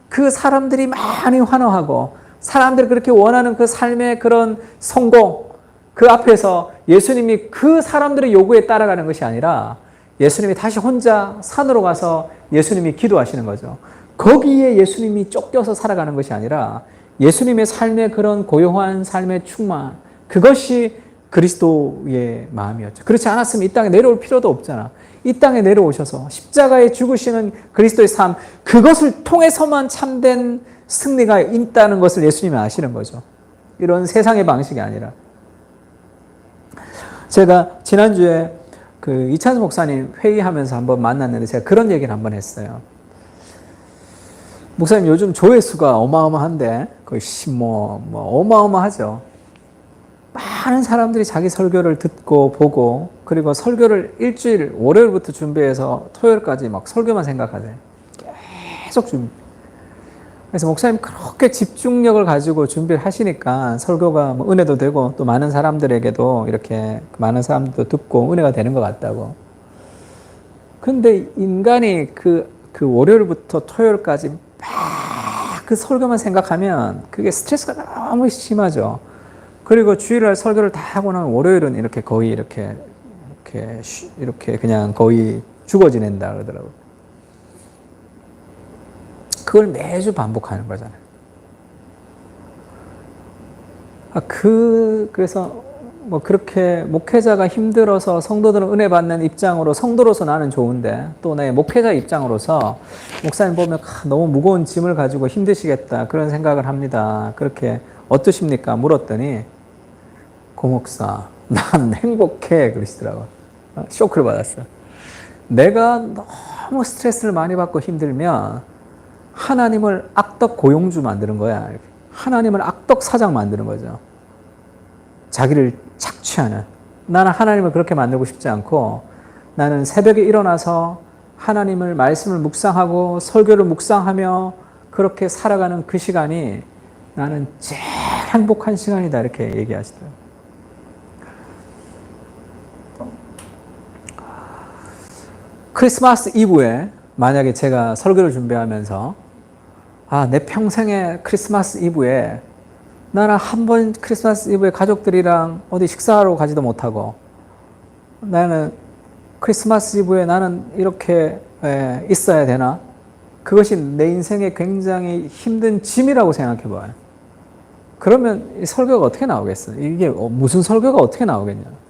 그 사람들이 많이 환호하고 사람들이 그렇게 원하는 그 삶의 그런 성공, 그 앞에서 예수님이 그 사람들의 요구에 따라가는 것이 아니라 예수님이 다시 혼자 산으로 가서 예수님이 기도하시는 거죠. 거기에 예수님이 쫓겨서 살아가는 것이 아니라 예수님의 삶의 그런 고요한 삶의 충만, 그것이 그리스도의 마음이었죠. 그렇지 않았으면 이 땅에 내려올 필요도 없잖아. 이 땅에 내려오셔서 십자가에 죽으시는 그리스도의 삶, 그것을 통해서만 참된 승리가 있다는 것을 예수님이 아시는 거죠. 이런 세상의 방식이 아니라. 제가 지난주에 그 이찬수 목사님 회의하면서 한번 만났는데 제가 그런 얘기를 한번 했어요. 목사님 요즘 조회수가 어마어마한데 거의 어마어마하죠. 많은 사람들이 자기 설교를 듣고 보고, 그리고 설교를 일주일, 월요일부터 준비해서 토요일까지 막 설교만 생각하세요. 계속 준비. 그래서 목사님 그렇게 집중력을 가지고 준비를 하시니까 설교가 뭐 은혜도 되고 또 많은 사람들에게도 이렇게 많은 사람들도 듣고 은혜가 되는 것 같다고. 근데 인간이 그 월요일부터 토요일까지 막 그 설교만 생각하면 그게 스트레스가 너무 심하죠. 그리고 주일날 설교를 다 하고 나면 월요일은 이렇게 거의 이렇게 그냥 거의 죽어 지낸다 그러더라고요. 그걸 매주 반복하는 거잖아요. 그래서 뭐 그렇게 목회자가 힘들어서 성도들은 은혜 받는 입장으로 성도로서 나는 좋은데 또 내 목회자 입장으로서 목사님 보면 너무 무거운 짐을 가지고 힘드시겠다 그런 생각을 합니다. 그렇게 어떠십니까? 물었더니 고 목사 난 행복해 그러시더라고요. 쇼크를 받았어요. 내가 너무 스트레스를 많이 받고 힘들면 하나님을 악덕 고용주 만드는 거야. 하나님을 악덕 사장 만드는 거죠. 자기를 착취하는. 나는 하나님을 그렇게 만들고 싶지 않고 나는 새벽에 일어나서 하나님을 말씀을 묵상하고 설교를 묵상하며 그렇게 살아가는 그 시간이 나는 제일 행복한 시간이다 이렇게 얘기하시더라고요. 크리스마스 이브에 만약에 제가 설교를 준비하면서 내 평생에 크리스마스 이브에 나는 한 번 크리스마스 이브에 가족들이랑 어디 식사하러 가지도 못하고 나는 크리스마스 이브에 나는 이렇게 있어야 되나? 그것이 내 인생에 굉장히 힘든 짐이라고 생각해 봐요. 그러면 이 설교가 어떻게 나오겠어요? 이게 무슨 설교가 어떻게 나오겠냐?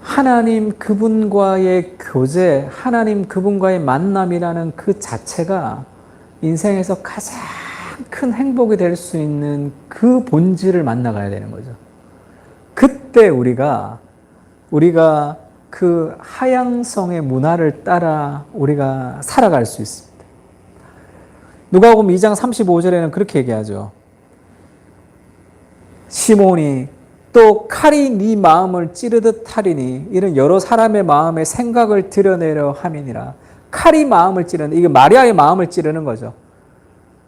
하나님 그분과의 교제, 하나님 그분과의 만남이라는 그 자체가 인생에서 가장 큰 행복이 될 수 있는 그 본질을 만나가야 되는 거죠. 그때 우리가 그 하향성의 문화를 따라 우리가 살아갈 수 있습니다. 누가복음 2장 35절에는 그렇게 얘기하죠. 시몬이 또 칼이 네 마음을 찌르듯 하리니 이는 여러 사람의 마음의 생각을 드러내려 함이니라. 칼이 마음을 찌르는, 이게 마리아의 마음을 찌르는 거죠.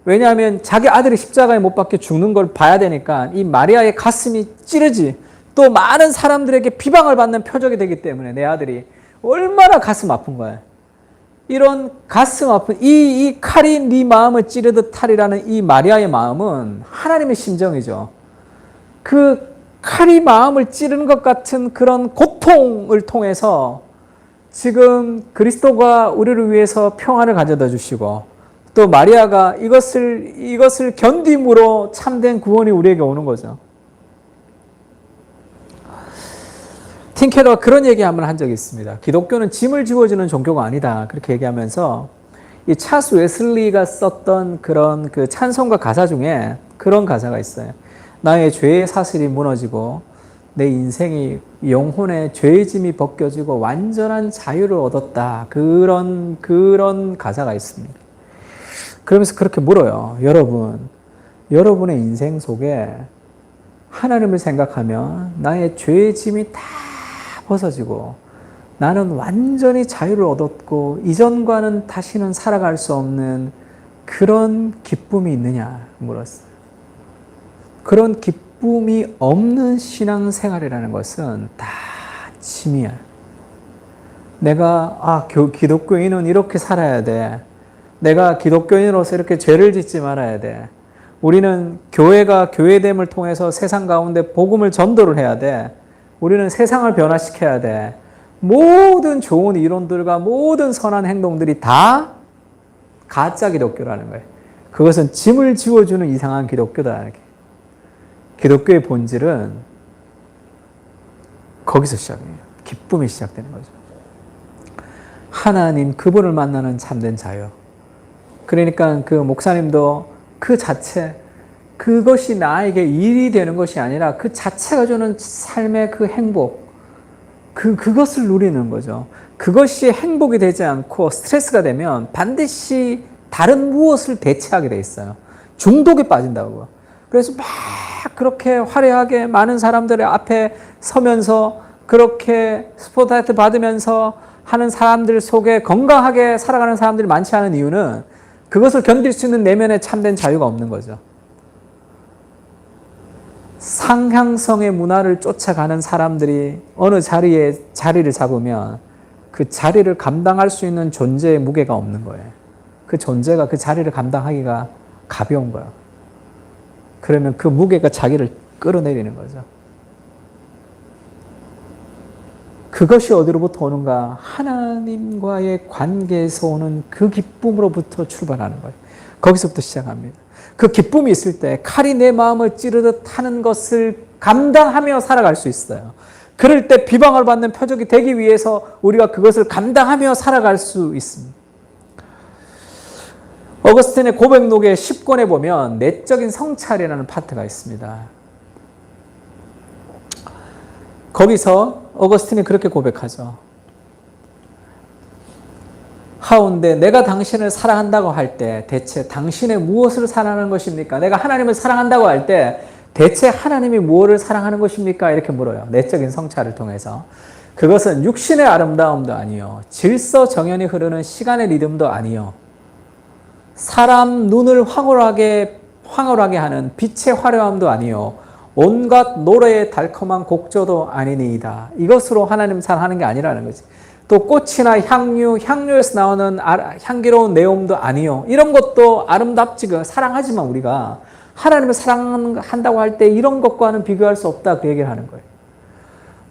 왜냐하면 자기 아들이 십자가에 못 박혀 죽는 걸 봐야 되니까 이 마리아의 가슴이 찌르지. 또 많은 사람들에게 비방을 받는 표적이 되기 때문에 내 아들이 얼마나 가슴 아픈 거야. 이런 가슴 아픈 이 칼이 네 마음을 찌르듯 하리라는 이 마리아의 마음은 하나님의 심정이죠. 그 칼이 마음을 찌르는 것 같은 그런 고통을 통해서 지금 그리스도가 우리를 위해서 평안을 가져다 주시고 또 마리아가 이것을 견딤으로 참된 구원이 우리에게 오는 거죠. 팀 켈러가 그런 얘기 한번 한 적이 있습니다. 기독교는 짐을 지워주는 종교가 아니다. 그렇게 얘기하면서 이 찰스 웨슬리가 썼던 그런 그 찬송가 가사 중에 그런 가사가 있어요. 나의 죄의 사슬이 무너지고 내 인생이 영혼의 죄의 짐이 벗겨지고 완전한 자유를 얻었다. 그런 가사가 있습니다. 그러면서 그렇게 물어요. 여러분의 인생 속에 하나님을 생각하면 나의 죄의 짐이 다 벗어지고 나는 완전히 자유를 얻었고 이전과는 다시는 살아갈 수 없는 그런 기쁨이 있느냐 물었어요. 그런 기쁨이 없는 신앙생활이라는 것은 다 짐이야. 내가 기독교인은 이렇게 살아야 돼. 내가 기독교인으로서 이렇게 죄를 짓지 말아야 돼. 우리는 교회가 교회됨을 통해서 세상 가운데 복음을 전도를 해야 돼. 우리는 세상을 변화시켜야 돼. 모든 좋은 이론들과 모든 선한 행동들이 다 가짜 기독교라는 거예요. 그것은 짐을 지워주는 이상한 기독교다. 기독교의 본질은 거기서 시작해요. 기쁨이 시작되는 거죠. 하나님 그분을 만나는 참된 자유. 그러니까 그 목사님도 그 자체, 그것이 나에게 일이 되는 것이 아니라 그 자체가 주는 삶의 그 행복, 그것을 누리는 거죠. 그것이 행복이 되지 않고 스트레스가 되면 반드시 다른 무엇을 대체하게 돼 있어요. 중독에 빠진다고요. 그래서 막 그렇게 화려하게 많은 사람들의 앞에 서면서 그렇게 스포트라이트 받으면서 하는 사람들 속에 건강하게 살아가는 사람들이 많지 않은 이유는 그것을 견딜 수 있는 내면의 참된 자유가 없는 거죠. 상향성의 문화를 쫓아가는 사람들이 어느 자리에 자리를 잡으면 그 자리를 감당할 수 있는 존재의 무게가 없는 거예요. 그 존재가 그 자리를 감당하기가 가벼운 거예요. 그러면 그 무게가 자기를 끌어내리는 거죠. 그것이 어디로부터 오는가? 하나님과의 관계에서 오는 그 기쁨으로부터 출발하는 거예요. 거기서부터 시작합니다. 그 기쁨이 있을 때 칼이 내 마음을 찌르듯 하는 것을 감당하며 살아갈 수 있어요. 그럴 때 비방을 받는 표적이 되기 위해서 우리가 그것을 감당하며 살아갈 수 있습니다. 어거스틴의 고백록의 10권에 보면 내적인 성찰이라는 파트가 있습니다. 거기서 어거스틴이 그렇게 고백하죠. 하운데 내가 당신을 사랑한다고 할 때 대체 당신의 무엇을 사랑하는 것입니까? 내가 하나님을 사랑한다고 할 때 대체 하나님이 무엇을 사랑하는 것입니까? 이렇게 물어요. 내적인 성찰을 통해서. 그것은 육신의 아름다움도 아니요. 질서 정연히 흐르는 시간의 리듬도 아니요. 사람 눈을 황홀하게 하는 빛의 화려함도 아니요. 온갖 노래의 달콤한 곡조도 아니니이다. 이것으로 하나님 사랑하는 게 아니라는 거지. 또 꽃이나 향료에서 나오는 향기로운 내용도 아니요. 이런 것도 아름답지가 사랑하지만 우리가 하나님을 사랑한다고 할 때 이런 것과는 비교할 수 없다 그 얘기를 하는 거예요.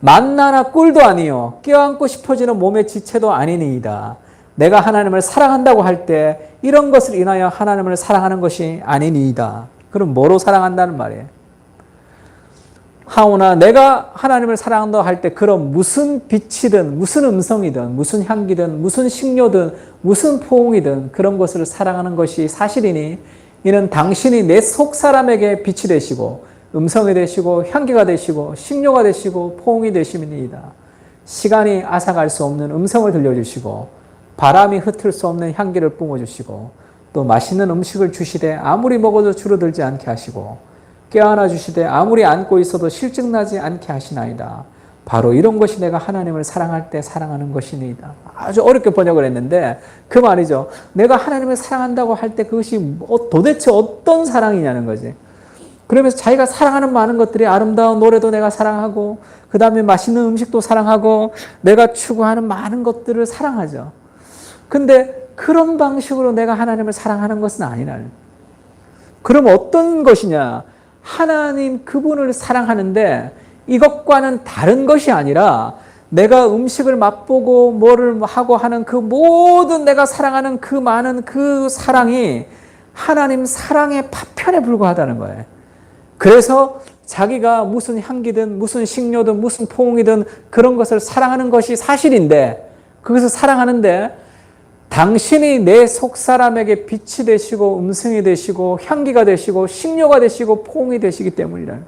만나나 꿀도 아니요. 껴안고 싶어지는 몸의 지체도 아니니이다. 내가 하나님을 사랑한다고 할 때 이런 것을 인하여 하나님을 사랑하는 것이 아니니이다. 그럼 뭐로 사랑한다는 말이에요? 하오나 내가 하나님을 사랑한다고 할 때 그런 무슨 빛이든 무슨 음성이든 무슨 향기든 무슨 식료든 무슨 포옹이든 그런 것을 사랑하는 것이 사실이니 이는 당신이 내 속 사람에게 빛이 되시고 음성이 되시고 향기가 되시고 식료가 되시고 포옹이 되심이니이다. 시간이 앗아갈 수 없는 음성을 들려주시고 바람이 흩을 수 없는 향기를 뿜어주시고 또 맛있는 음식을 주시되 아무리 먹어도 줄어들지 않게 하시고 껴안아 주시되 아무리 안고 있어도 실증나지 않게 하시나이다. 바로 이런 것이 내가 하나님을 사랑할 때 사랑하는 것이니이다. 아주 어렵게 번역을 했는데 그 말이죠. 내가 하나님을 사랑한다고 할 때 그것이 도대체 어떤 사랑이냐는 거지. 그러면서 자기가 사랑하는 많은 것들이 아름다운 노래도 내가 사랑하고 그 다음에 맛있는 음식도 사랑하고 내가 추구하는 많은 것들을 사랑하죠. 근데 그런 방식으로 내가 하나님을 사랑하는 것은 아니라는. 그럼 어떤 것이냐? 하나님 그분을 사랑하는데 이것과는 다른 것이 아니라 내가 음식을 맛보고 뭐를 하고 하는 그 모든 내가 사랑하는 그 많은 그 사랑이 하나님 사랑의 파편에 불과하다는 거예요. 그래서 자기가 무슨 향기든 무슨 식료든 무슨 포옹이든 그런 것을 사랑하는 것이 사실인데 그것을 사랑하는데 당신이 내 속사람에게 빛이 되시고 음성이 되시고 향기가 되시고 식료가 되시고 포옹이 되시기 때문이라는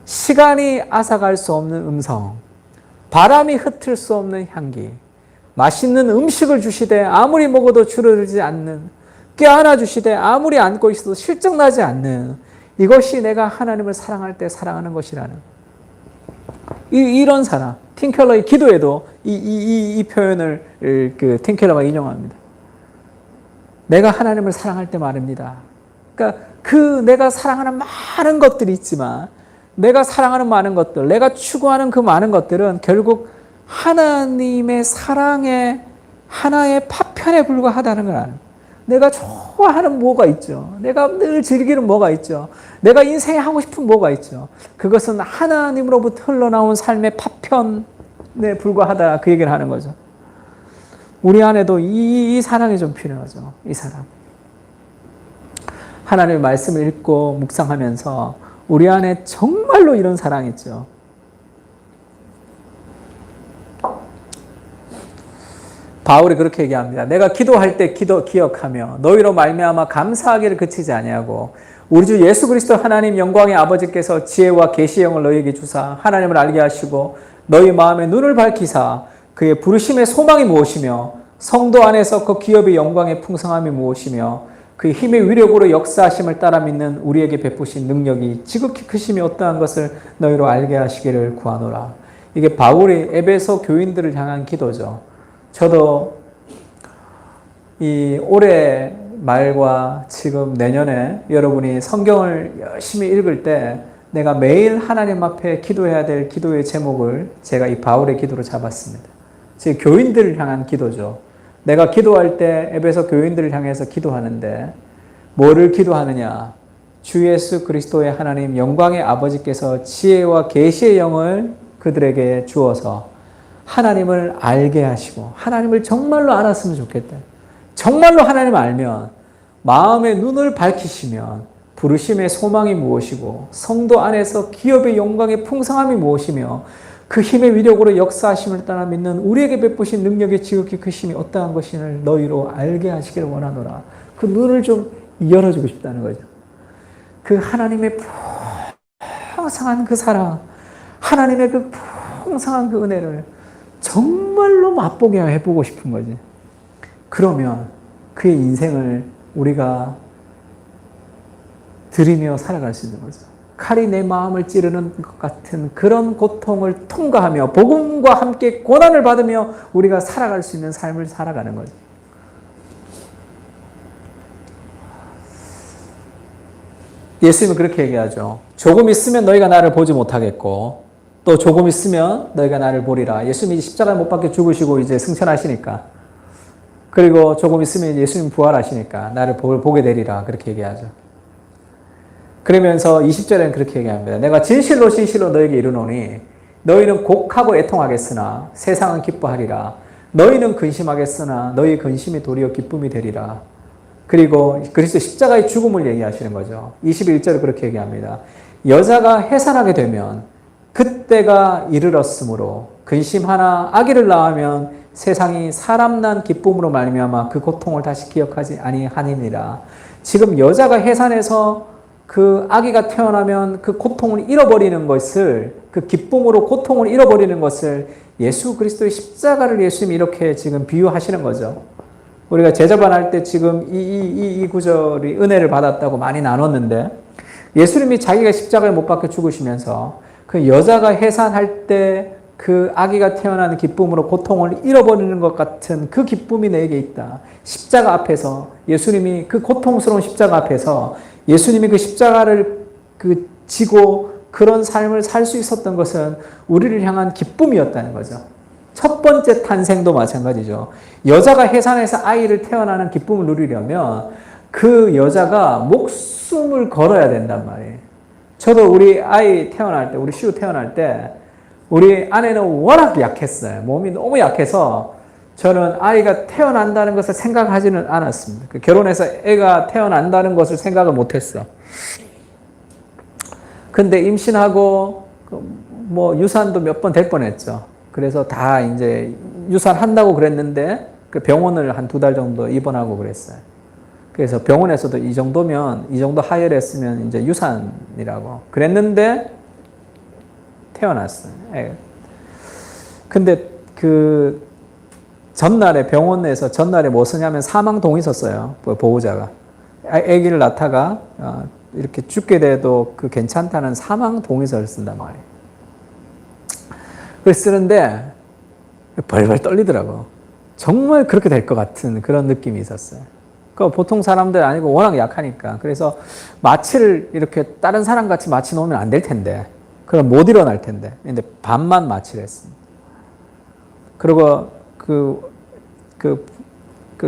시간이 앗아갈 수 없는 음성, 바람이 흩을 수 없는 향기, 맛있는 음식을 주시되 아무리 먹어도 줄어들지 않는, 껴안아 주시되 아무리 안고 있어도 실증나지 않는 이것이 내가 하나님을 사랑할 때 사랑하는 것이라는 이런 사랑. 틴켈러의 기도에도 이 표현을 틴켈러가 인용합니다. 내가 하나님을 사랑할 때 말입니다. 그러니까 그 내가 사랑하는 많은 것들이 있지만 내가 사랑하는 많은 것들, 내가 추구하는 그 많은 것들은 결국 하나님의 사랑의 하나의 파편에 불과하다는 걸 아는 거예요. 내가 좋아하는 뭐가 있죠. 내가 늘 즐기는 뭐가 있죠. 내가 인생에 하고 싶은 뭐가 있죠. 그것은 하나님으로부터 흘러나온 삶의 파편에 불과하다 그 얘기를 하는 거죠. 우리 안에도 이 사랑이 좀 필요하죠. 이 사랑. 하나님의 말씀을 읽고 묵상하면서 우리 안에 정말로 이런 사랑이 있죠. 바울이 그렇게 얘기합니다. 내가 기도할 때 기억하며 너희로 말미암아 감사하기를 그치지 아니하고 우리 주 예수 그리스도 하나님 영광의 아버지께서 지혜와 계시의 영을 너희에게 주사 하나님을 알게 하시고 너희 마음의 눈을 밝히사 그의 부르심의 소망이 무엇이며 성도 안에서 그 기업의 영광의 풍성함이 무엇이며 그 힘의 위력으로 역사하심을 따라 믿는 우리에게 베푸신 능력이 지극히 크심이 어떠한 것을 너희로 알게 하시기를 구하노라. 이게 바울이 에베소 교인들을 향한 기도죠. 저도 이 올해 말과 지금 내년에 여러분이 성경을 열심히 읽을 때 내가 매일 하나님 앞에 기도해야 될 기도의 제목을 제가 이 바울의 기도로 잡았습니다. 제 교인들을 향한 기도죠. 내가 기도할 때 에베소 교인들을 향해서 기도하는데 뭐를 기도하느냐? 주 예수 그리스도의 하나님 영광의 아버지께서 지혜와 계시의 영을 그들에게 주어서 하나님을 알게 하시고 하나님을 정말로 알았으면 좋겠다. 정말로 하나님을 알면 마음의 눈을 밝히시면 부르심의 소망이 무엇이고 성도 안에서 기업의 영광의 풍성함이 무엇이며 그 힘의 위력으로 역사하심을 따라 믿는 우리에게 베푸신 능력의 지극히 크심이 어떠한 것인을 너희로 알게 하시기를 원하노라. 그 눈을 좀 열어주고 싶다는 거죠. 그 하나님의 풍성한 그 사랑, 하나님의 그 풍성한 그 은혜를 정말로 맛보게 해보고 싶은 거지. 그러면 그의 인생을 우리가 드리며 살아갈 수 있는 거죠. 칼이 내 마음을 찌르는 것 같은 그런 고통을 통과하며 복음과 함께 고난을 받으며 우리가 살아갈 수 있는 삶을 살아가는 거죠. 예수님은 그렇게 얘기하죠. 조금 있으면 너희가 나를 보지 못하겠고 또 조금 있으면 너희가 나를 보리라. 예수님이 십자가에 못 박혀 죽으시고 이제 승천하시니까 그리고 조금 있으면 예수님 부활하시니까 나를 보게 되리라. 그렇게 얘기하죠. 그러면서 20절에는 그렇게 얘기합니다. 내가 진실로 진실로 너에게 이르노니 너희는 곡하고 애통하겠으나 세상은 기뻐하리라. 너희는 근심하겠으나 너희 근심이 도리어 기쁨이 되리라. 그리고 그리스도 십자가의 죽음을 얘기하시는 거죠. 21절에 그렇게 얘기합니다. 여자가 해산하게 되면 그때가 이르렀으므로 근심하나 아기를 낳으면 세상이 사람 난 기쁨으로 말미암아 그 고통을 다시 기억하지 아니하니라. 지금 여자가 해산해서 그 아기가 태어나면 그 고통을 잃어버리는 것을 그 기쁨으로 고통을 잃어버리는 것을 예수 그리스도의 십자가를 예수님이 이렇게 지금 비유하시는 거죠. 우리가 제자반 할 때 지금 이 구절이 은혜를 받았다고 많이 나눴는데 예수님이 자기가 십자가에 못 박혀 죽으시면서 그 여자가 해산할 때 그 아기가 태어나는 기쁨으로 고통을 잃어버리는 것 같은 그 기쁨이 내게 있다. 십자가 앞에서 예수님이 그 고통스러운 십자가 앞에서 예수님이 그 십자가를 지고 그런 삶을 살 수 있었던 것은 우리를 향한 기쁨이었다는 거죠. 첫 번째 탄생도 마찬가지죠. 여자가 해산해서 아이를 태어나는 기쁨을 누리려면 그 여자가 목숨을 걸어야 된단 말이에요. 저도 우리 아이 태어날 때, 우리 시우 태어날 때 우리 아내는 워낙 약했어요. 몸이 너무 약해서 저는 아이가 태어난다는 것을 생각하지는 않았습니다. 결혼해서 애가 태어난다는 것을 생각을 못했어. 근데 임신하고 뭐 유산도 몇 번 될 뻔했죠. 그래서 다 이제 유산한다고 그랬는데 그 병원을 한 2달 정도 입원하고 그랬어요. 그래서 병원에서도 이 정도면 이 정도 하혈했으면 이제 유산이라고 그랬는데 태어났어요. 근데 그 전날에 병원에서 전날에 뭐 쓰냐면 사망 동의 썼어요. 보호자가 아기를 낳다가 이렇게 죽게 돼도 그 괜찮다는 사망 동의서를 쓴단 말이에요. 그걸 쓰는데 벌벌 떨리더라고. 정말 그렇게 될 것 같은 그런 느낌이 있었어요. 그 보통 사람들 아니고 워낙 약하니까. 그래서 마취를 이렇게 다른 사람 같이 마취 놓으면 안 될 텐데. 그럼 못 일어날 텐데. 근데 반만 마취를 했습니다. 그리고 그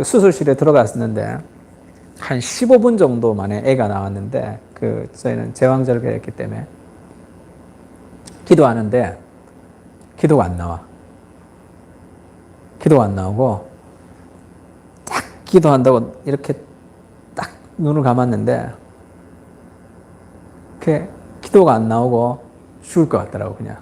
수술실에 들어갔었는데 한 15분 정도 만에 애가 나왔는데 저희는 제왕절개를 했기 때문에 기도하는데 기도가 안 나와. 기도가 안 나오고 딱 기도한다고 이렇게 딱 눈을 감았는데 그 기도가 안 나오고 죽을 것 같더라고 그냥.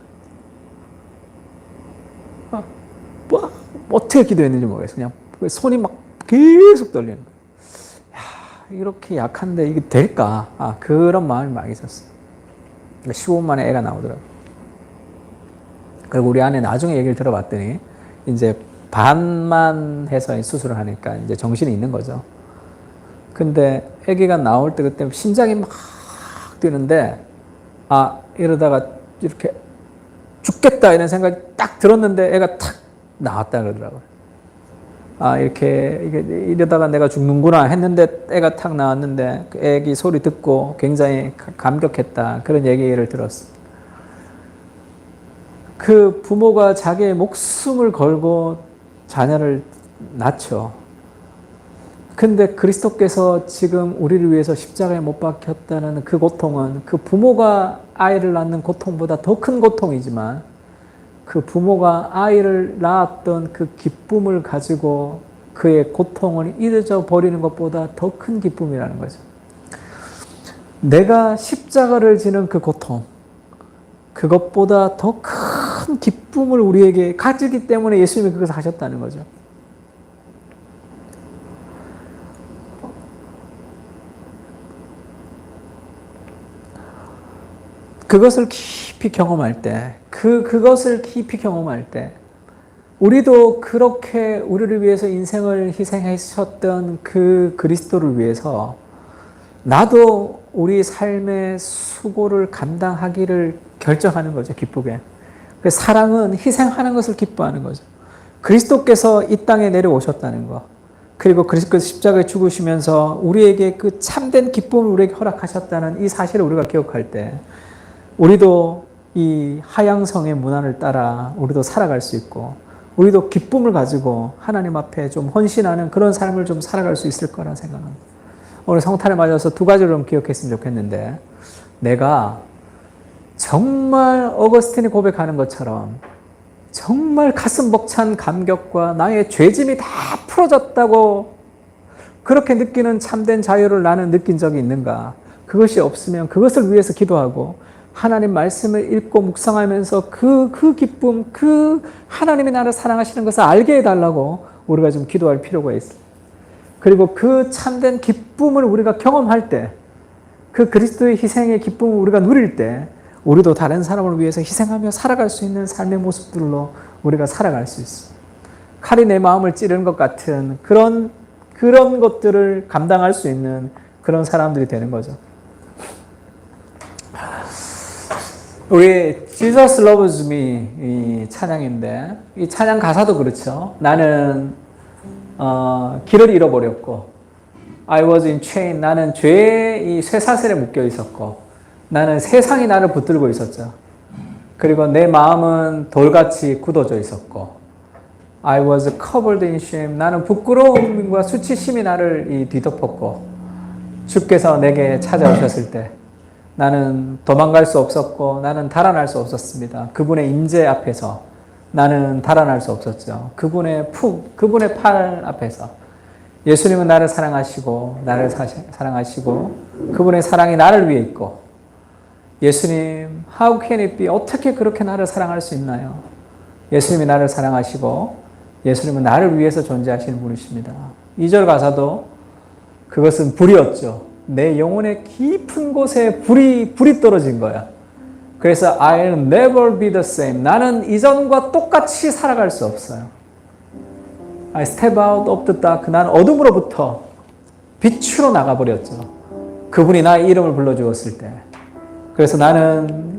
뭐 어떻게 기도했는지 모르겠어. 그냥 손이 막 계속 떨리는 거야. 야, 이렇게 약한데 이게 될까? 그런 마음이 막 있었어. 15분 만에 애가 나오더라고. 그리고 우리 아내 나중에 얘기를 들어봤더니 이제 반만 해서 수술을 하니까 이제 정신이 있는 거죠. 근데 아기가 나올 때 그때 심장이 막 뛰는데, 이러다가 이렇게 죽겠다 이런 생각이 딱 들었는데 애가 탁 나왔다 그러더라고요. 이렇게 이러다가 내가 죽는구나 했는데 애가 탁 나왔는데 그 애기 소리 듣고 굉장히 감격했다. 그런 얘기를 들었어요. 그 부모가 자기의 목숨을 걸고 자녀를 낳죠. 근데 그리스도께서 지금 우리를 위해서 십자가에 못 박혔다는 그 고통은 그 부모가 아이를 낳는 고통보다 더 큰 고통이지만 그 부모가 아이를 낳았던 그 기쁨을 가지고 그의 고통을 잊어 버리는 것보다 더 큰 기쁨이라는 거죠. 내가 십자가를 지는 그 고통, 그것보다 더 큰 기쁨을 우리에게 가지기 때문에 예수님이 그것을 하셨다는 거죠. 그것을 깊이 경험할 때, 그것을 깊이 경험할 때, 우리도 그렇게 우리를 위해서 인생을 희생하셨던 그 그리스도를 위해서 나도 우리 삶의 수고를 감당하기를 결정하는 거죠, 기쁘게. 그래서 사랑은 희생하는 것을 기뻐하는 거죠. 그리스도께서 이 땅에 내려오셨다는 거. 그리고 그리스도께서 십자가에 죽으시면서 우리에게 그 참된 기쁨을 우리에게 허락하셨다는 이 사실을 우리가 기억할 때 우리도 이 하양성의 문화를 따라 우리도 살아갈 수 있고 우리도 기쁨을 가지고 하나님 앞에 좀 헌신하는 그런 삶을 좀 살아갈 수 있을 거라 생각합니다. 오늘 성탄을 맞아서 두 가지를 좀 기억했으면 좋겠는데 내가 정말 어거스틴이 고백하는 것처럼 정말 가슴 벅찬 감격과 나의 죄짐이 다 풀어졌다고 그렇게 느끼는 참된 자유를 나는 느낀 적이 있는가? 그것이 없으면 그것을 위해서 기도하고 하나님 말씀을 읽고 묵상하면서 그 기쁨, 그 하나님이 나를 사랑하시는 것을 알게 해달라고 우리가 좀 기도할 필요가 있어요. 그리고 그 참된 기쁨을 우리가 경험할 때, 그 그리스도의 희생의 기쁨을 우리가 누릴 때, 우리도 다른 사람을 위해서 희생하며 살아갈 수 있는 삶의 모습들로 우리가 살아갈 수 있습니다. 칼이 내 마음을 찌르는 것 같은 그런 것들을 감당할 수 있는 그런 사람들이 되는 거죠. 우리 Jesus Loves Me 이 찬양인데 이 찬양 가사도 그렇죠. 나는 길을 잃어버렸고 I was in chain. 나는 죄의 이 쇠사슬에 묶여 있었고 나는 세상이 나를 붙들고 있었죠. 그리고 내 마음은 돌같이 굳어져 있었고 I was covered in shame. 나는 부끄러움과 수치심이 나를 뒤덮었고 주께서 내게 찾아오셨을 때 나는 도망갈 수 없었고 나는 달아날 수 없었습니다. 그분의 임재 앞에서 나는 달아날 수 없었죠. 그분의 팔 앞에서 예수님은 나를 사랑하시고 나를 사랑하시고 그분의 사랑이 나를 위해 있고 예수님 how can it be? 어떻게 그렇게 나를 사랑할 수 있나요? 예수님이 나를 사랑하시고 예수님은 나를 위해서 존재하시는 분이십니다. 2절 가사도 그것은 불이었죠. 내 영혼의 깊은 곳에 불이 떨어진 거야. 그래서 I'll never be the same. 나는 이전과 똑같이 살아갈 수 없어요. I step out of the dark. 나는 어둠으로부터 빛으로 나가버렸죠. 그분이 나의 이름을 불러주었을 때. 그래서 나는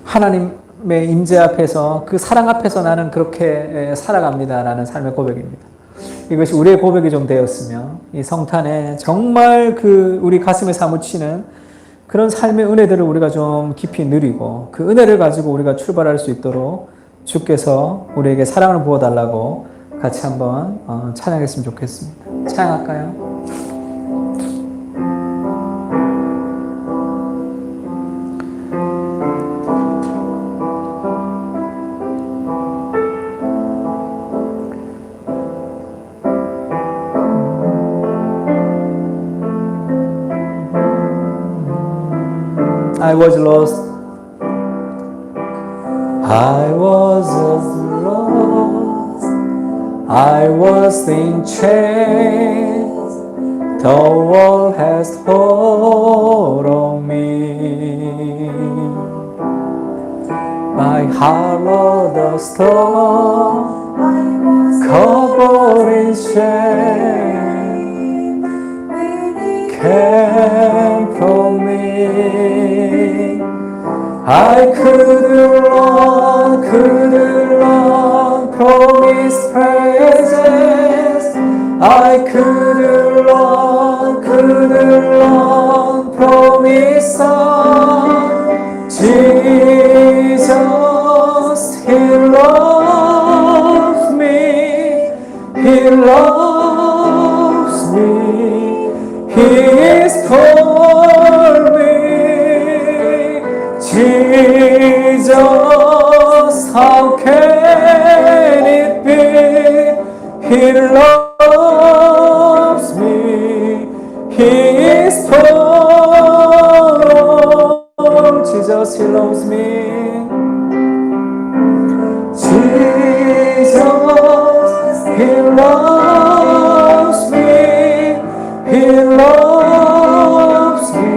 하나님의 임재 앞에서 그 사랑 앞에서 나는 그렇게 살아갑니다라는 삶의 고백입니다. 이것이 우리의 고백이 좀 되었으며 이 성탄에 정말 우리 가슴에 사무치는 그런 삶의 은혜들을 우리가 좀 깊이 누리고 그 은혜를 가지고 우리가 출발할 수 있도록 주께서 우리에게 사랑을 부어달라고 같이 한번 찬양했으면 좋겠습니다. 찬양할까요? I was lost. I was lost. I was in chains. The world has hold on me. Hollow the storm, covered in shame, came from me. I couldn't run from His presence. I couldn't run from His Son. Jesus, He loves me. He loves me. He is for me. Jesus, how can it be? He loves me. He is for Jesus, He loves me. Jesus, He loves me. He loves me.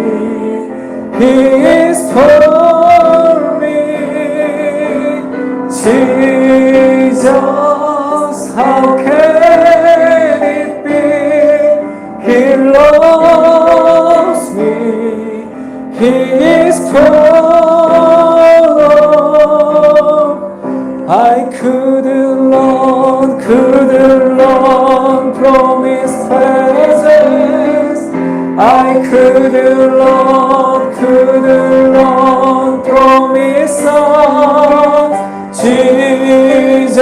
He is for me. Jesus, how can it be? He loves me. He is for. I couldn't run from His presence. I couldn't run from His Son. Jesus,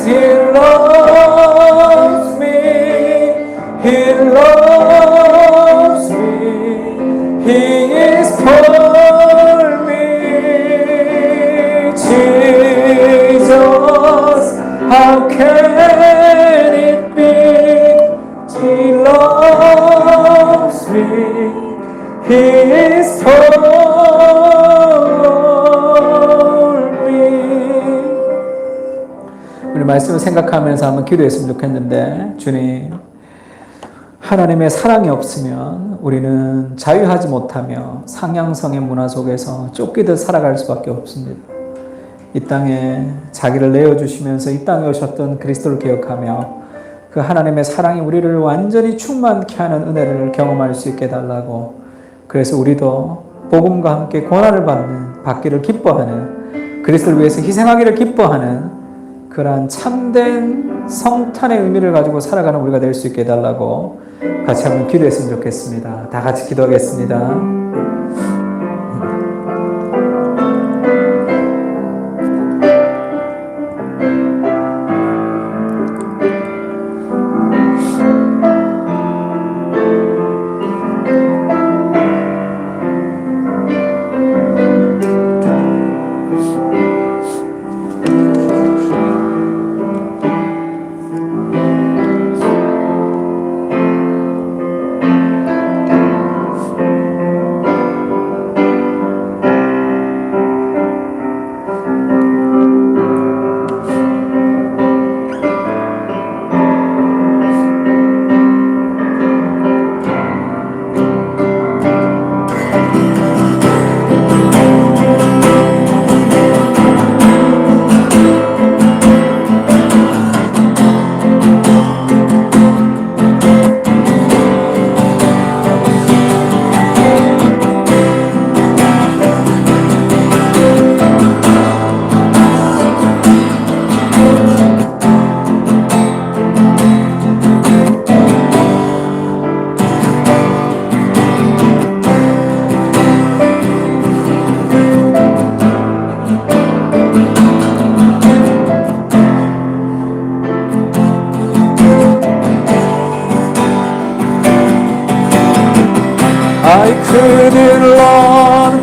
He loves me. He loves me. He is for me. Jesus, how can it be? He loves me. He is for me. 우리 말씀을 생각하면서 한번 기도했으면 좋겠는데, 주님, 하나님의 사랑이 없으면 우리는 자유하지 못하며 상향성의 문화 속에서 쫓기듯 살아갈 수밖에 없습니다. 이 땅에 자기를 내어주시면서 이 땅에 오셨던 그리스도를 기억하며 그 하나님의 사랑이 우리를 완전히 충만케 하는 은혜를 경험할 수 있게 해달라고, 그래서 우리도 복음과 함께 고난을 받기를 기뻐하는, 그리스도를 위해서 희생하기를 기뻐하는 그러한 참된 성탄의 의미를 가지고 살아가는 우리가 될 수 있게 해달라고 같이 한번 기도했으면 좋겠습니다. 다 같이 기도하겠습니다.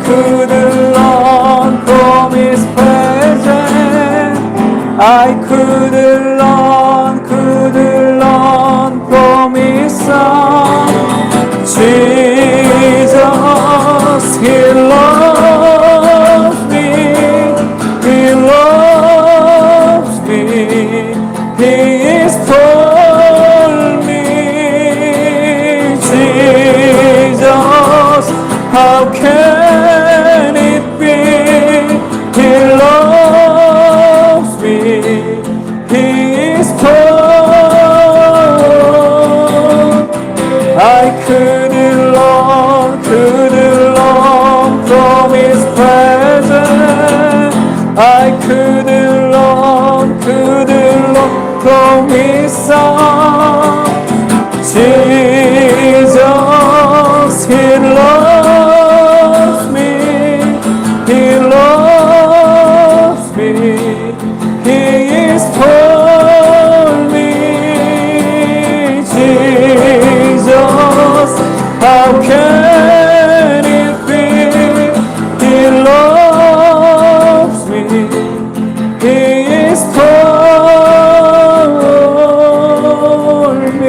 couldn't run from His presence. I couldn't run from His Son. Jesus, He loves me. He loves me. He is for me. Jesus, how can it be? He loves His Son. Jesus, He loves me. He loves me. He is for me. Jesus, how can it be? He loves me. He is for me.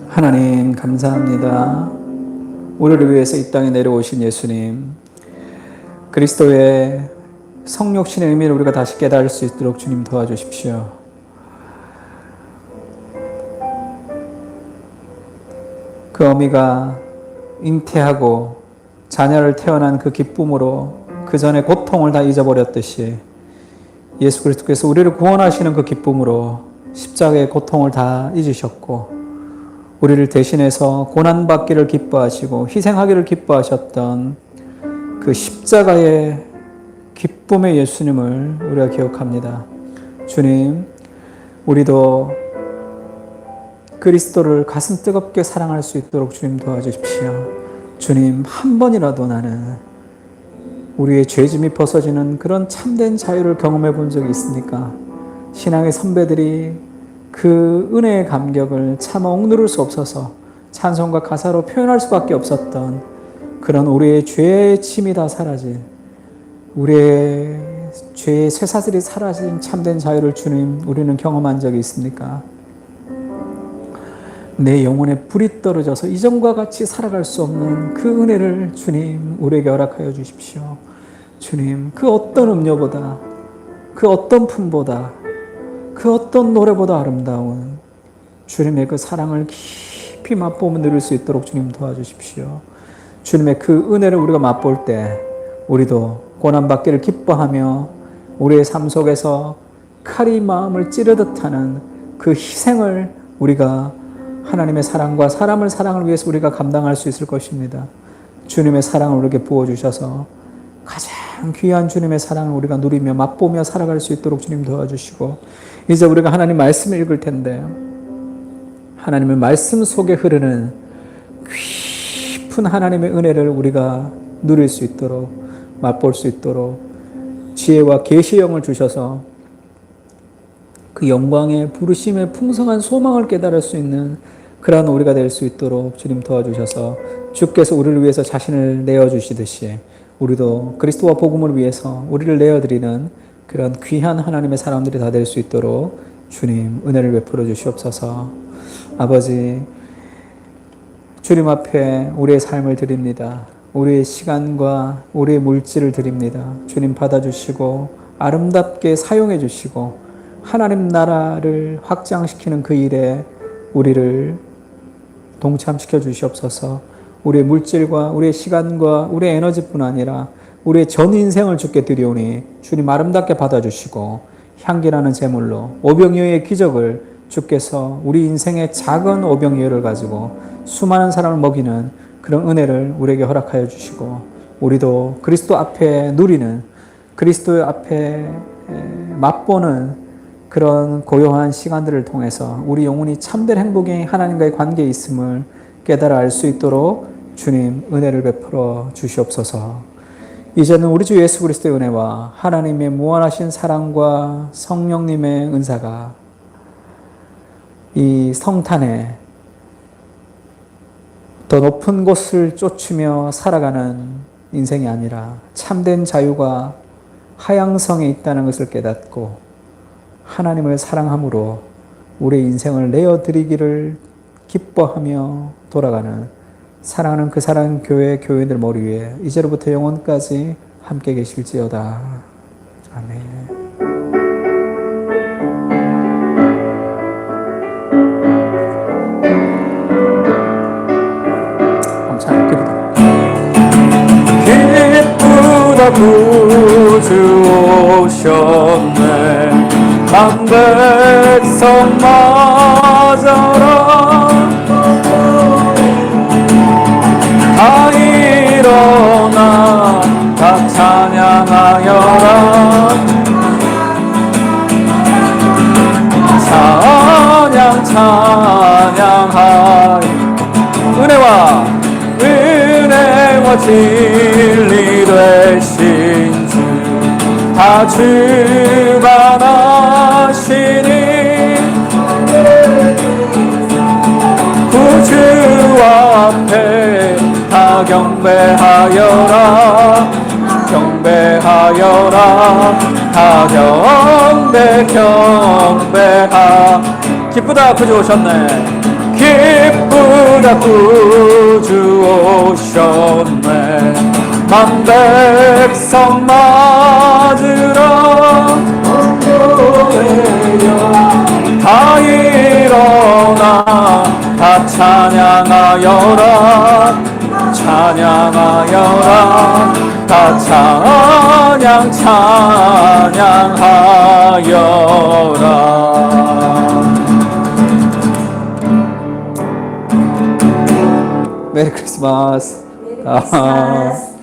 하나님 감사합니다. 우리를 위해서 이 땅에 내려오신 예수님, 그리스도의 성육신의 의미를 우리가 다시 깨달을 수 있도록 주님 도와주십시오. 그 어미가 잉태하고 자녀를 태어난 그 기쁨으로 그 전에 고통을 다 잊어버렸듯이 예수 그리스도께서 우리를 구원하시는 그 기쁨으로 십자가의 고통을 다 잊으셨고 우리를 대신해서 고난받기를 기뻐하시고 희생하기를 기뻐하셨던 그 십자가의 기쁨의 예수님을 우리가 기억합니다. 주님, 우리도 그리스도를 가슴 뜨겁게 사랑할 수 있도록 주님 도와주십시오. 주님, 한 번이라도 나는 우리의 죄짐이 벗어지는 그런 참된 자유를 경험해 본 적이 있습니까? 신앙의 선배들이 그 은혜의 감격을 차마 억누를 수 없어서 찬송과 가사로 표현할 수밖에 없었던 그런 우리의 죄의 침이 다 사라진, 우리의 죄의 쇠사슬이 사라진 참된 자유를 주님, 우리는 경험한 적이 있습니까? 내 영혼에 불이 떨어져서 이전과 같이 살아갈 수 없는 그 은혜를 주님, 우리에게 허락하여 주십시오. 주님, 그 어떤 음료보다, 그 어떤 품보다, 그 어떤 노래보다 아름다운 주님의 그 사랑을 깊이 맛보며 누릴 수 있도록 주님 도와주십시오. 주님의 그 은혜를 우리가 맛볼 때 우리도 고난받기를 기뻐하며 우리의 삶 속에서 칼이 마음을 찌르듯 하는 그 희생을 우리가 하나님의 사랑과 사람을 사랑을 위해서 우리가 감당할 수 있을 것입니다. 주님의 사랑을 우리에게 부어주셔서 가장 귀한 주님의 사랑을 우리가 누리며 맛보며 살아갈 수 있도록 주님 도와주시고, 이제 우리가 하나님 말씀을 읽을 텐데 하나님의 말씀 속에 흐르는 깊은 하나님의 은혜를 우리가 누릴 수 있도록, 맛볼 수 있도록 지혜와 계시의 영을 주셔서 그 영광의 부르심의 풍성한 소망을 깨달을 수 있는 그러한 우리가 될 수 있도록 주님 도와주셔서 주께서 우리를 위해서 자신을 내어주시듯이 우리도 그리스도와 복음을 위해서 우리를 내어드리는 그런 귀한 하나님의 사람들이 다 될 수 있도록 주님 은혜를 베풀어 주시옵소서. 아버지, 주님 앞에 우리의 삶을 드립니다. 우리의 시간과 우리의 물질을 드립니다. 주님 받아주시고 아름답게 사용해 주시고 하나님 나라를 확장시키는 그 일에 우리를 동참시켜 주시옵소서. 우리의 물질과 우리의 시간과 우리의 에너지뿐 아니라 우리의 전 인생을 주께 드리오니 주님 아름답게 받아주시고 향기나는 제물로 오병이어의 기적을 주께서 우리 인생의 작은 오병이어를 가지고 수많은 사람을 먹이는 그런 은혜를 우리에게 허락하여 주시고 우리도 그리스도 앞에 누리는, 그리스도 앞에 맛보는 그런 고요한 시간들을 통해서 우리 영혼이 참된 행복이 하나님과의 관계에 있음을 깨달아 알 수 있도록 주님 은혜를 베풀어 주시옵소서. 이제는 우리 주 예수 그리스도의 은혜와 하나님의 무한하신 사랑과 성령님의 은사가 이 성탄에 더 높은 곳을 쫓으며 살아가는 인생이 아니라 참된 자유가 하향성에 있다는 것을 깨닫고 하나님을 사랑함으로 우리의 인생을 내어드리기를 기뻐하며 돌아가는 사랑하는 그 사랑 교회 교인들 머리 위에 이제로부터 영원까지 함께 계실지어다. 아멘. 감사합니다. 기쁘다 구주 오셨네. 한 백성 맞아라. 다 일어나 다 찬양하여라. 찬양하여 은혜와 진리 되신 주 다 주관하시니 구주 앞에 다 경배하여라 경배하여라 다 경배하 기쁘다 구주 오셨네 기쁘다 구주 오셨네 만백성 맞으라 다 일어나 다 찬양하여라 찬양하여라 다 찬양하여라 메리 크리스마스. 메리 크리스마스.